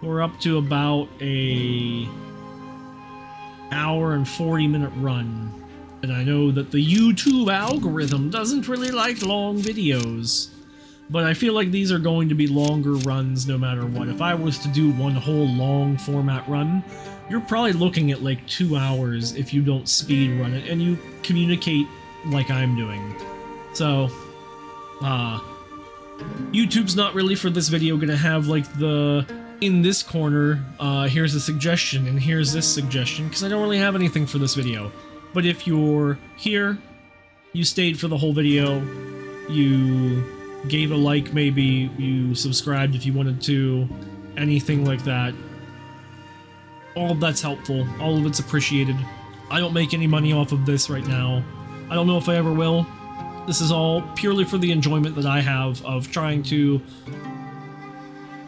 We're up to about a hour and 40-minute run. And I know that the YouTube algorithm doesn't really like long videos. But I feel like these are going to be longer runs no matter what. If I was to do one whole long format run, you're probably looking at like 2 hours if you don't speed run it and you communicate like I'm doing. So, YouTube's not really for this video gonna have like the, in this corner, here's a suggestion and here's this suggestion, because I don't really have anything for this video. But if you're here, you stayed for the whole video, you gave a like maybe, you subscribed if you wanted to, anything like that, all of that's helpful, all of it's appreciated. I don't make any money off of this right now. I don't know if I ever will. This is all purely for the enjoyment that I have of trying to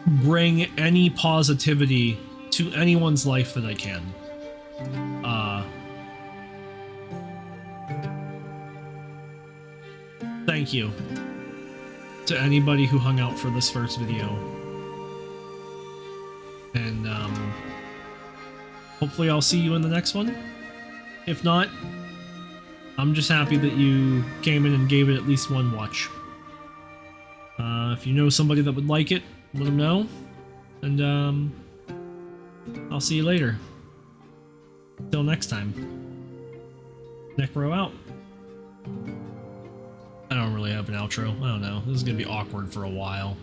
bring any positivity to anyone's life that I can. Thank you to anybody who hung out for this first video. And hopefully I'll see you in the next one. If not, I'm just happy that you came in and gave it at least one watch. If you know somebody that would like it, let them know. And I'll see you later. Till next time. Necro out. I don't really have an outro. I don't know. This is gonna be awkward for a while.